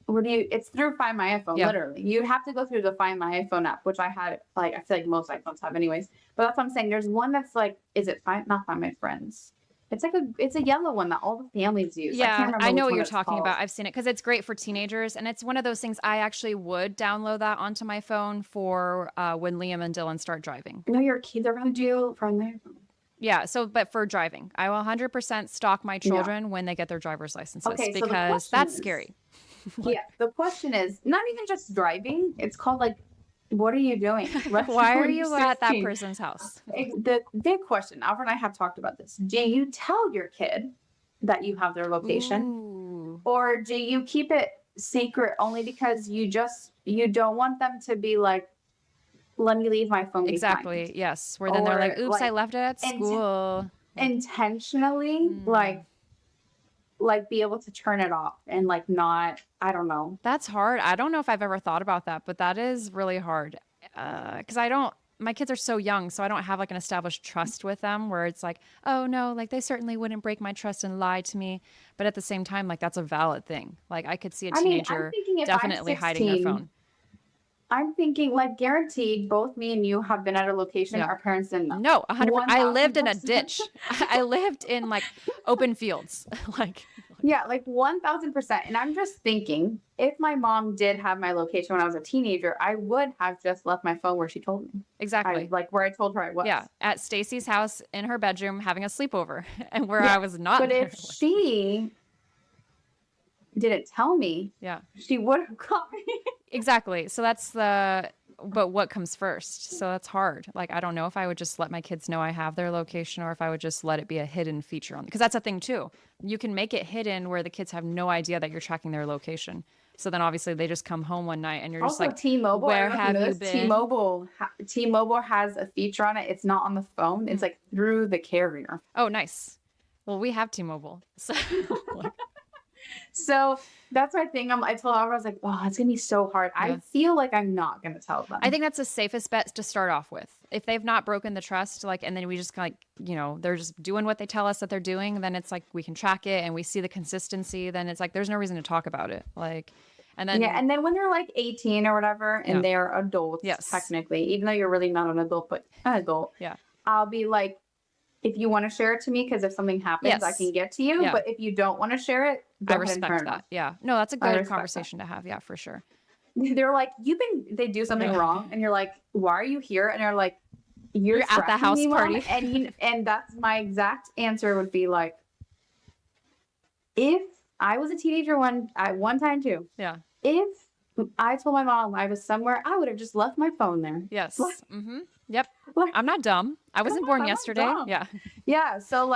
it's through Find My iPhone. Literally, you have to go through the Find My iPhone app, which I had. Like I feel like most iPhones have, anyways. But that's what I'm saying. There's one that's like, is it not Find My Friends? It's like it's a yellow one that all the families use. Yeah, I know what you're talking about. I've seen it because it's great for teenagers, and it's one of those things. I actually would download that onto my phone for when Liam and Dylan start driving. No, your kids are gonna do Find My iPhone. Yeah, so but for driving, I will 100% stalk my children when they get their driver's licenses because that's scary. Yeah, the question is not even just driving. It's called like, what are you doing? Why are you at that person's house? The big question, Alfred and I have talked about this. Do you tell your kid that you have their location? Ooh. Or do you keep it secret only because you don't want them to be like, let me leave my phone Exactly, behind. Yes. Where then they're like, oops, I left it at school. Intentionally, like be able to turn it off and like not, I don't know. That's hard. I don't know if I've ever thought about that, but that is really hard. Because my kids are so young, so I don't have like an established trust with them where it's like, oh no, like they certainly wouldn't break my trust and lie to me. But at the same time, like that's a valid thing. Like I could see a teenager definitely hiding their phone. I'm thinking like guaranteed both me and you have been at a location our parents didn't know. No, 100%. I lived in a ditch. I lived in like open fields. like 1,000%. And I'm just thinking if my mom did have my location when I was a teenager, I would have just left my phone where she told me. Exactly. Like where I told her I was. Yeah. At Stacy's house in her bedroom having a sleepover and where I was not. But if she didn't tell me, she would have caught me. Exactly. So but what comes first? So that's hard. Like, I don't know if I would just let my kids know I have their location or if I would just let it be a hidden feature because that's a thing too. You can make it hidden where the kids have no idea that you're tracking their location. So then obviously they just come home one night and you're just like, T-Mobile, where have you been? T-Mobile has a feature on it. It's not on the phone. It's like through the carrier. Oh, nice. Well, we have T-Mobile. So that's my thing. I told Albert, I was like, oh, it's going to be so hard. I feel like I'm not going to tell them. I think that's the safest bet to start off with. If they've not broken the trust, and then we just they're just doing what they tell us that they're doing, then it's like we can track it and we see the consistency. Then it's like, there's no reason to talk about it. And then when they're like 18 or whatever, and they're adults, technically, even though you're really not an adult, but an adult, I'll be like, if you want to share it to me, because if something happens, I can get to you. Yeah. But if you don't want to share it, I respect that. Yeah. No, that's a good conversation to have. Yeah, for sure. They're like, they do something wrong. And you're like, why are you here? And they're like, you're at the house party. And that's my exact answer would be like, if I was a teenager one time too. Yeah. If I told my mom I was somewhere, I would have just left my phone there. Yes. Yep. I'm not dumb. I wasn't born yesterday. Yeah. Yeah. So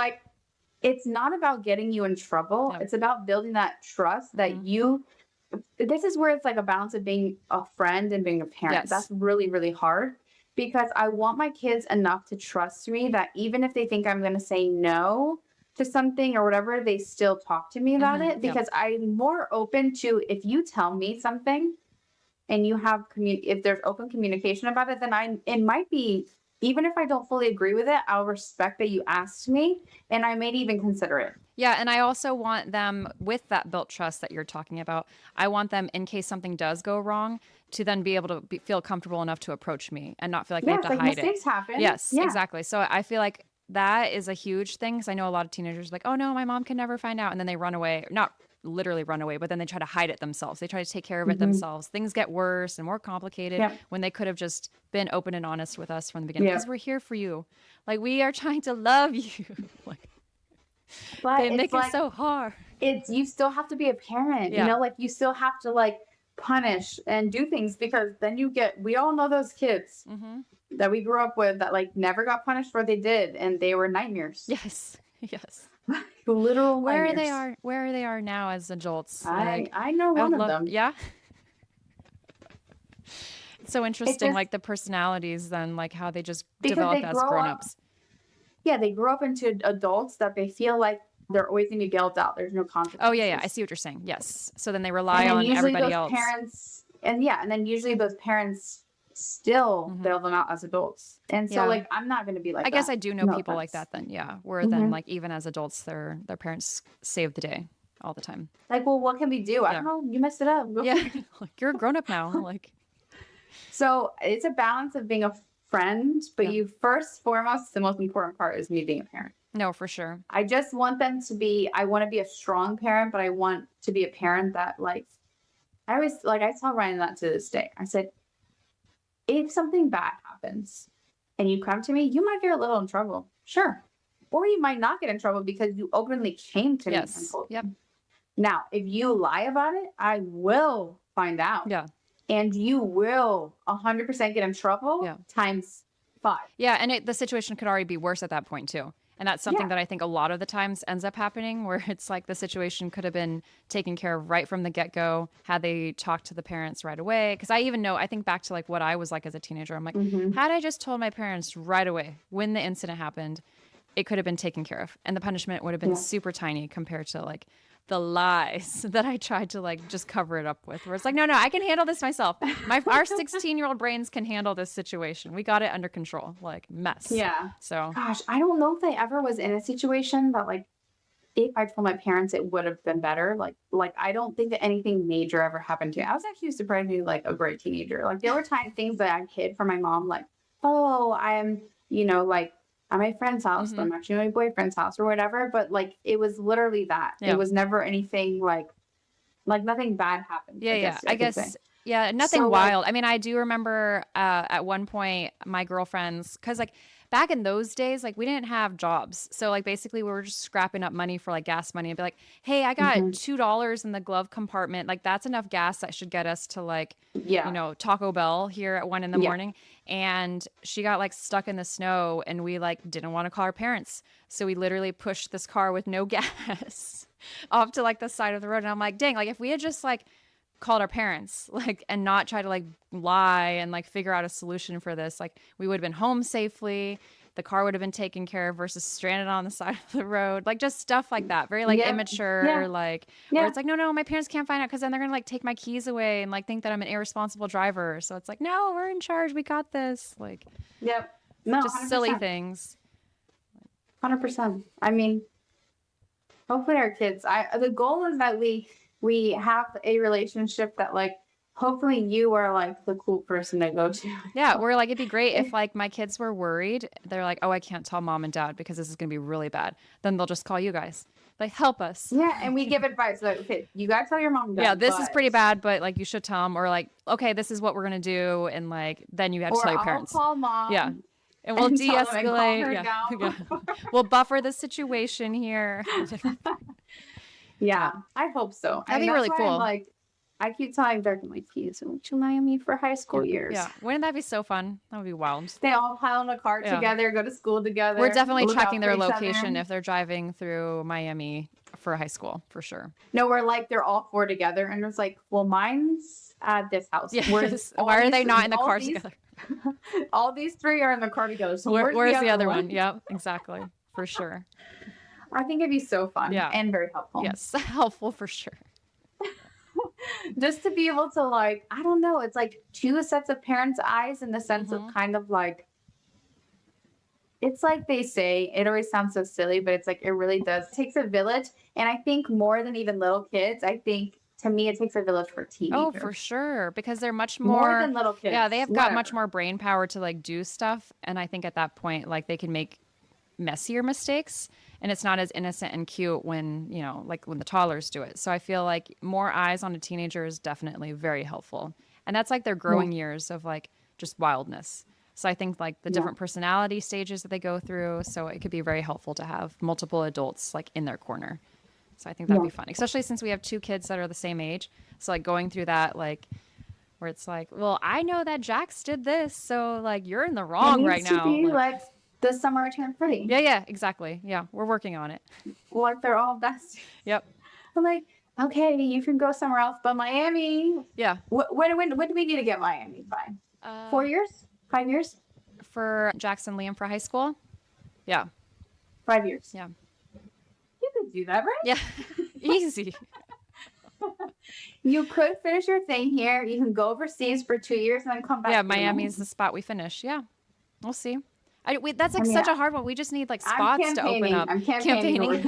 it's not about getting you in trouble. It's about building that trust that this is where it's like a balance of being a friend and being a parent. Yes. That's really, really hard because I want my kids enough to trust me that even if they think I'm going to say no to something or whatever, they still talk to me about it because I'm more open to, if you tell me something and you have if there's open communication about it, then it might be even if I don't fully agree with it, I'll respect that you asked me, and I may even consider it. Yeah, and I also want them, with that built trust that you're talking about, I want them, in case something does go wrong, to then be able to feel comfortable enough to approach me and not feel like they have It's to like hide it. mistakes happen. Yes, Yeah. exactly. So I feel like that is a huge thing, because I know a lot of teenagers are like, oh no, my mom can never find out. And then they run away, not literally run away, but then they try to hide it themselves. They try to take care of it themselves. Things get worse and more complicated Yep. when they could have just been open and honest with us from the beginning, because Yep. we're here for you. Like, we are trying to love you. Like, But they it's make like, it so hard. you still have to be a parent, Yeah. like you still have to like punish and do things, because then we all know those kids that we grew up with that like never got punished for what they did, and they were nightmares. Yes. Yes. Literal Where nightmares. they are now as adults. I know I one of love, them. yeah. It's so interesting, just- like the personalities, then like how they just Because develop they as grow up- grown-ups. Yeah, they grow up into adults that they feel like they're always going to be bailed out. There's no consequences. Oh yeah, I see what you're saying. Yes. So then they And rely then on usually everybody those else. parents, and then usually those parents still bail them out as adults. And so Yeah. like I'm not going to be like I guess that. I do know No people like offense. that then, yeah. Where then like even as adults their parents save the day all the time. Like, well, what can we do? I Yeah. don't know. You messed it up. Go Yeah. fix it. Like, you're a grown-up now. Like, So it's a balance of being a friend, but Yeah. you first, foremost, the most important part is me being a parent. no, for sure. I just want them to be, I want to be a strong parent, but I want to be a parent that like, I tell Ryan that to this day. I said, if something bad happens and you come to me, you might get a little in trouble. Sure. Or you might not get in trouble because you openly came to me and Yes. told me. Yep. Now, if you lie about it, I will find out. Yeah. And you will 100% get in trouble Yeah. times 5. Yeah, and the situation could already be worse at that point too. And that's something Yeah. that I think a lot of the times ends up happening, where it's like the situation could have been taken care of right from the get-go had they talked to the parents right away. Because I think back to like what I was like as a teenager. I'm like, had I just told my parents right away when the incident happened, it could have been taken care of. And the punishment would have been super tiny compared to like the lies that I tried to like just cover it up with, where it's like, no, I can handle this myself. Our 16-year-old brains can handle this situation. We got it under control, like mess. Yeah. So Gosh, I don't know if I ever was in a situation that like, if I told my parents, it would have been better. Like I don't think that anything major ever happened to me. I was actually surprisingly like a great teenager. Like there were things that I hid from my mom, like, oh, I'm, like at my friend's house, I'm actually at my boyfriend's house or whatever. But like, it was literally that. Yeah. It was never anything like nothing bad happened. I guess nothing So, wild. I mean, I do remember at one point my girlfriends, because like back in those days, like we didn't have jobs. So like basically we were just scrapping up money for like gas money and be like, hey, I got $2 in the glove compartment. Like that's enough gas that should get us to like, Taco Bell here at 1 a.m. And she got like stuck in the snow and we like didn't want to call our parents. So we literally pushed this car with no gas off to like the side of the road. And I'm like, dang, like if we had just like called our parents, like, and not try to like lie and like figure out a solution for this, like we would have been home safely. The car would have been taken care of versus stranded on the side of the road. Like just stuff like that. Very like immature, like where it's like, no, my parents can't find out because then they're going to like take my keys away and like think that I'm an irresponsible driver. So it's like, no, we're in charge. We got this. Like, no, just 100%. silly things. 100%. I mean, hopefully our kids, the goal is that we have a relationship that like, hopefully you are like the cool person to go to. Yeah, we're like, it'd be great if like my kids were worried. They're like, oh, I can't tell mom and dad because this is going to be really bad. Then they'll just call you guys. Like, help us. Yeah, and we give advice. Like, okay, you got to tell your mom and dad. Yeah, this is pretty bad, but like you should tell them. Or like, okay, this is what we're going to do. And like, then you have to tell your parents. I'll call mom. Yeah. And we'll de-escalate. Yeah. We'll buffer the situation here. Yeah, I hope so. That'd be really cool. I keep telling Dirk, I'm like, please, won't you lie me for high school years? Yeah. Wouldn't that be so fun? That would be wild. They all pile in a car together, go to school together. We're definitely look checking out their for each location other. if they're driving through Miami for high school, for sure. No, we're like, they're all 4 together. And it's like, well, mine's at this house. Yes. Why are they not in the car together? All these 3 are in the car together. So where's the other one? Yep, exactly. For sure. I think it'd be so fun and very helpful. Yes, helpful for sure. Just to be able to like, I don't know, it's like 2 sets of parents' eyes in the sense of kind of like it's like they say, it always sounds so silly, but it's like, it really does. It takes a village. And I think more than even little kids, I think to me, it takes a village for Oh, for teenagers. sure. Because they're much More more, than little kids. yeah, they have got much Whatever. more brain power to like do stuff. And I think at that point, like they can make messier mistakes and it's not as innocent and cute when, you know, like when the toddlers do it. So I feel like more eyes on a teenager is definitely very helpful. And that's like their Yeah. growing years of like just wildness. So I think like the Yeah. different personality stages that they go through. So it could be very helpful to have multiple adults like in their corner. So I think that'd Yeah. be fun, especially since we have two kids that are the same age. So like going through that, like where it's like, well, I know that Jax did this, so like you're in the It wrong right needs to now. be Like, like the summer return pretty. yeah, exactly. Yeah, we're working on it. Like they're all best. Yep. I'm like, okay, you can go somewhere else, but Miami. Yeah. When do we need to get Miami by? 4 years? 5 years? For Jackson Liam for high school. Yeah. 5 years. Yeah. You could do that, right? Yeah. Easy. You could finish your thing here. You can go overseas for 2 years and then come back. Yeah, to Miami is the spot we finish. Yeah. We'll see. That's like I mean, such a hard one. We just need like spots to open up. I'm campaigning.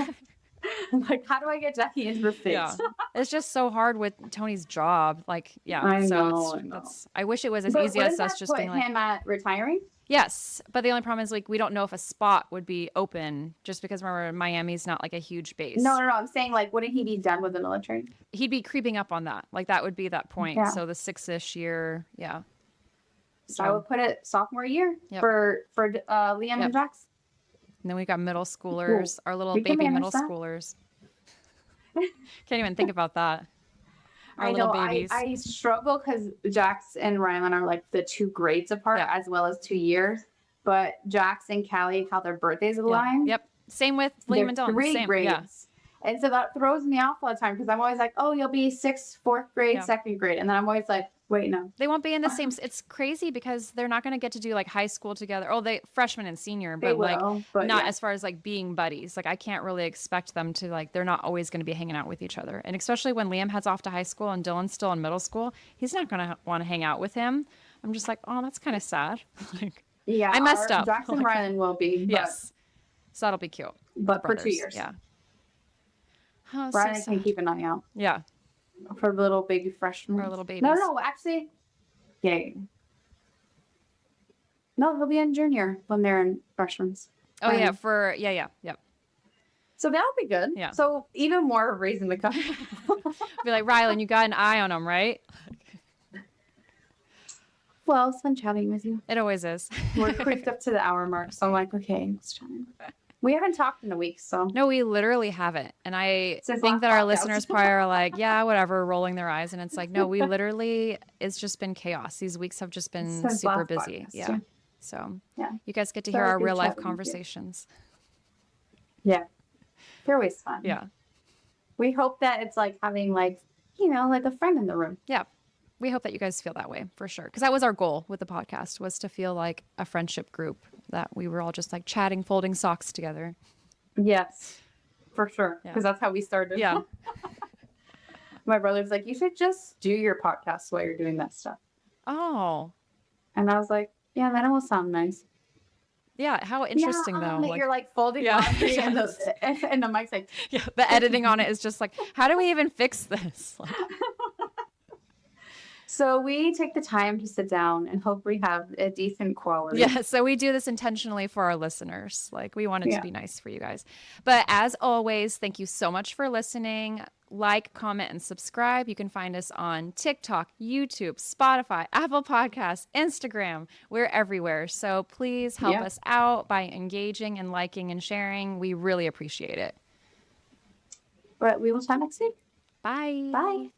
I'm like, how do I get Jackie into the States? Yeah. It's just so hard with Tony's job. Like, yeah. I so know, it's, I know. that's, I wish it was as But easy wouldn't as us that just put being like, him at retiring? yes. But the only problem is like, we don't know if a spot would be open just because remember Miami's not like a huge base. No. I'm saying like, wouldn't he be done with the military? He'd be creeping up on that. Like that would be that point. Yeah. So the 6-ish year. Yeah. So I would put it sophomore year Yep. for Liam Yep. and Jax. And then we got middle schoolers, our little We can baby manage middle that. schoolers. Can't even think about that. Our I little know. babies. I struggle because Jax and Rylan are like the 2 grades apart Yeah. as well as 2 years. But Jax and Callie, how their birthdays Yeah. align. Yep. Same with They're Liam and Dylan. 3 Same. grades. Yeah. And so that throws me off all the time because I'm always like, oh, you'll be 6th, 4th grade, Yeah. 2nd grade. And then I'm always like, wait, no. They won't be in the same. It's crazy because they're not going to get to do like high school together. Oh, they freshman and senior, They but like will, but not yeah. as far as like being buddies. Like I can't really expect them to like. They're not always going to be hanging out with each other. And especially when Liam heads off to high school and Dylan's still in middle school, he's not going to want to hang out with him. I'm just like, oh, that's kind of sad. Like, Yeah. I messed up. Jax and Like, Rylan will be. yes. So that'll be cute. But for 2 Brothers. years. Yeah. Oh, so Rylan can sad. keep an eye out Yeah. for little baby freshmen. Our little babies. No, actually, yay. No, they'll be in junior when they're in freshmen. Oh yeah. Fine. Yep. So that'll be good. Yeah. So even more reason to come. Be like, Rylan, you got an eye on him, right? Well, it's fun chatting with you. It always is. We're creeped up to the hour mark, so I'm like, okay, let's chat. We haven't talked in a week, so No, we literally haven't. And I Since think last that our podcast. listeners probably are like, yeah, whatever, rolling their eyes. And it's like, no, we literally, it's just been chaos. These weeks have just been Since super last busy. podcast, Yeah. yeah. So Yeah. you guys get to So hear our good real life chatting with you. conversations. yeah, they're always fun. Yeah. We hope that it's like having like a friend in the room. Yeah. We hope that you guys feel that way for sure. Because that was our goal with the podcast, was to feel like a friendship group, that we were all just like chatting, folding socks together. Yes, for sure. Yeah. Because that's how we started. Yeah. My brother's like, you should just do your podcast while you're doing that stuff. Oh. And I was like, yeah, that will sound nice. Yeah. How interesting yeah, though. You're like folding Yeah. laundry and the mic's like, Yeah. The editing on it is just like, how do we even fix this? Like, So we take the time to sit down and hope we have a decent quality. yeah, so we do this intentionally for our listeners. Like we want it Yeah. to be nice for you guys. But as always, thank you so much for listening. Like, comment, and subscribe. You can find us on TikTok, YouTube, Spotify, Apple Podcasts, Instagram. We're everywhere. So please help Yeah. us out by engaging and liking and sharing. We really appreciate it. But we will chat next week. Bye. Bye.